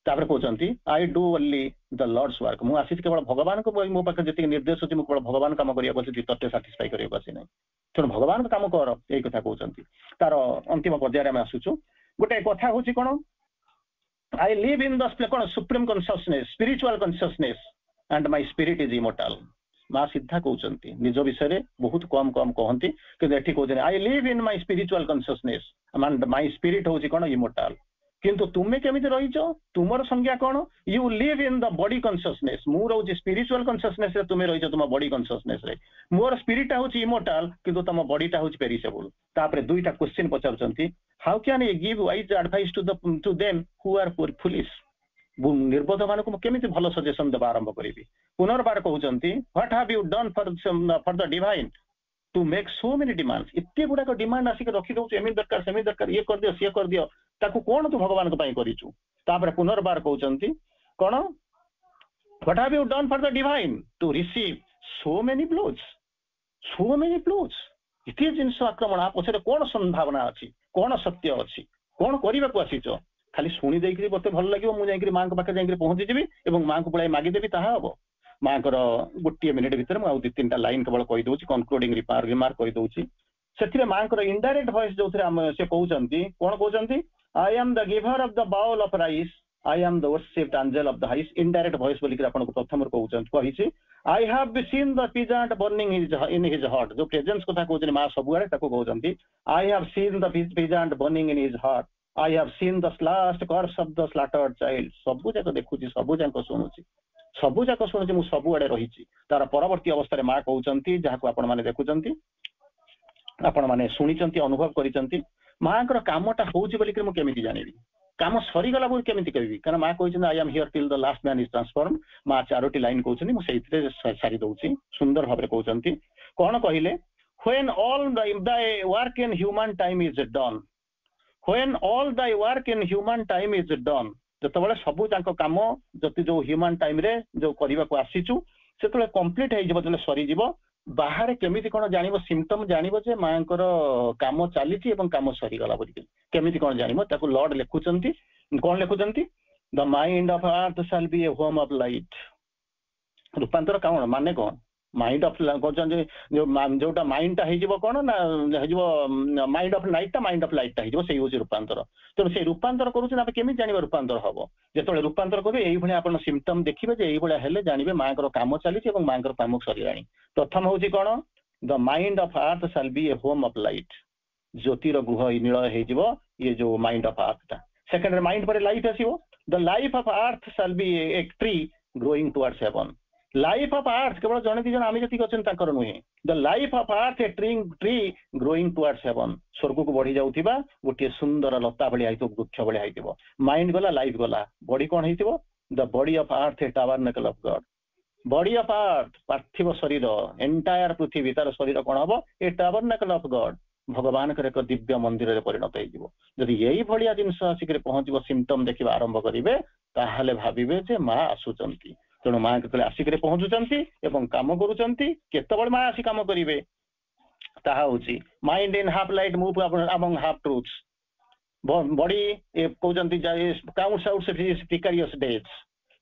तापर कहउचंती I do only the lord's work. मु आसी केवल भगवान को मो पाखे जति निर्देश अछि, मु केवल भगवान काम करिया बसी तते सैटिस्फाई करिया बसी नै। तेणु भगवान को काम कर, एई कथा कहउचंती। तार अंतिम पर्याय में आसुछु। गोटे कथा होची कोन आई लिव इन द कोन supreme consciousness, spiritual consciousness and my spirit is immortal. मां सिद्धा कहउचंती, निज विषय बहुत कम कम कहंती, कि एठी कहउचंती I live in my spiritual consciousness and my spirit होची कोन इमोर्टल। किंतु तुमे केमिति रहिचो, तुमर संज्ञा कोन, you live in the body consciousness. मु रहउची स्पिरिचुअल कॉन्शियसनेस रे, तुमे रहिचो तुम बॉडी कॉन्शियसनेस रे। मोर स्पिरिट होची इमोर्टल, किंतु तुम बॉडीटा होची पेरिशेबल। तापरे दुईटा क्वेश्चन पचारचंती, how can I give wise advice to them who are foolish. निर्बोध मानक केमिति भलो सजेशन देबा आरंभ करिवि। पुनर्बार कहउचंती what have you done for the divine to make so many demands. इत्ते गुडा डिमांड आसिक रखि दउछ, एमि दरकार सेमि दरकार, ये कर दियो से कर दियो, ताकू कोन तू भगवान को पई करिचु। तापर पुनर्बार कहउचंती कोन what have you done for the divine to receive so many blows, so many blows. इति जिंस आक्रमण आ पछरे कोन संभावना अछि, कोन सत्य अछि, कोन करिबा को आसीचो। खाली शुणी देइकरी मते भल लागिवो, मु जाइकरी मां को पाखे जाइकरी पहुंची जिबी एवं मां को पळाई मागी देबी, ताहा हबो। मां कर गोटे मिनिट भीतर मु आ दु तीनटा लाइन केवल कहि दउची, कंक्लूडिंग रिमार्क कहि दउची। सेथिरे मां कर इनडायरेक्ट वॉइस जोथरे हम से कहउचंती कोन कहउचंती I am the giver of the bowl of rice, I am the worshipped angel of the house. Indirect voice बोली कि आपन को प्रथम रो कहउचंती कहिछि I have seen the peasant burning in his heart. जो प्रेजेंस कथा कहउचनी मां सबुआरे ताको कहउचंती I have seen the peasant burning in his heart, I have seen the last corpse of the slaughtered child. सबु जाक देखुची, सबु जाक शुणुची, सबु जाक शुणुची, मु सबु आडे रहिची। तार परवर्ती अवस्था रे मां कहउचंती जाको आपण माने देखुचंती, आपण माने सुनिचंती, अनुभव करिचंती, मां कर कामटा होउची बोली कि मु केमिति जानिबी, काम सरी गला बोली केमिति कहबी। कारण मां कहउचंती I am here till the last man is transform. मां चारोटी लाइन कहउचंती, मु सेइथिरे सारी दउची। सुंदर भाबरे कहउचंती कोन कहिले when all the work in human time is done, when all the work in human time is done. जतबेले सबु जांको काम जति जो ह्यूमन टाइम रे जो करिबा को आसीचु सेतबेले कंप्लीट हे जिवो, जले सरी जिवो, बाहर केमिति कोन जानिबो, सिम्पटम जानिबो जे मांकर काम चालीची एवं काम सरी गला बोली केमिति कोन जानिबो। ताको लॉर्ड लेखुचंती, कोन लेखुचंती the mind of earth shall be a home of light. रूपांतर कोन माने कोन, माइंड ऑफ जोटा माइंड टा हेजिबो कोन ना हेजिबो माइंड ऑफ नाइट टा माइंड ऑफ लाइट टा हेजिबो, सेही होची रूपांतर। तेणु से रूपांतर करूची ना केमिति जानिबो रूपांतर हबो, जेतोले रूपांतर करबे एई भली आपण सिम्पटम देखिबे जे एई भली हेले जानिबे मांकर काम चालीची एवं मांकर काम सरीलाणी। प्रथम होची कोन the mind of earth shall be a home of light, ज्योतिर गृह नील हेजिबो ये जो माइंड ऑफ अर्थ टा। सेकंड माइंड पर लाइफ आसीबो, the life of earth shall be a tree growing towards heaven. Life of earth केवल जने दी जन आमी जति अछन ताकर नुहे the life of earth a tree growing towards heaven स्वर्ग को बढ़ी जाउथिबा गोटे सुंदर लता भली आइतो वृक्ष भली आइतो माइंड गला लाइफ गला बॉडी कोन हेतिबो the body of earth a tabernacle of God body of earth पार्थिव शरीर एंटायर पृथ्वी तार शरीर कोन हबो ए टैबरनेकल ऑफ गॉड भगवान कर एक दिव्य मंदिर रे परिणत हेजिवो जदि एही भलिया जिंस आसिक पहुंचबो सिम्पटम देखिबा आरंभ करिवे ताहाले भाबिबे जे मां आसुचंती तेणु माँ के आसिक पहुंचुंट एवं कम करुँच माँ आसी कम करेंगे mind in half light move among half truths body कहते counts out precarious days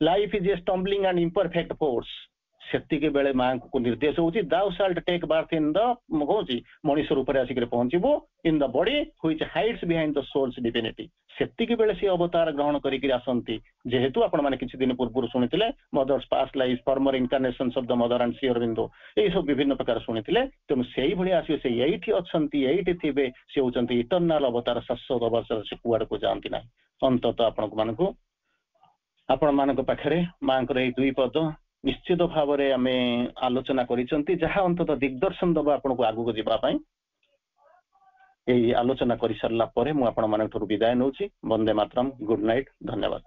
life is a stumbling and imperfect force सेतिके बेले माँ को निर्देश होची thou shalt take birth in the कहूँ मनीष रूप से आसिक पहुंचबू in the body which hides behind the soul's divinity सेतिके बेले सी अवतार ग्रहण करिक आसंती जेहेतु आपण माने किछि दिन पूर्व सुनिथिले Mother's past life former incarnations of the Mother and Shri Aurobindo एई सब विभिन्न प्रकार सुनिथिले तेणु सेही भली आसी से एइठी अछंती एइठी थिबे से होचंती इटर्नल अवतार शाश्वत अवतार से कुआड को जानती नाही अंततः आपण मानक पाखरे मांकर एई दुई पद निश्चित भाव में आम आलोचना करिसंती जहाँ अंततः दिग्दर्शन दबा आपन को आगु को जीवा पाई एई आलोचना करि सरला परे मु आपण मानक विदाय नउची वंदे मातरम गुड नाइट धन्यवाद।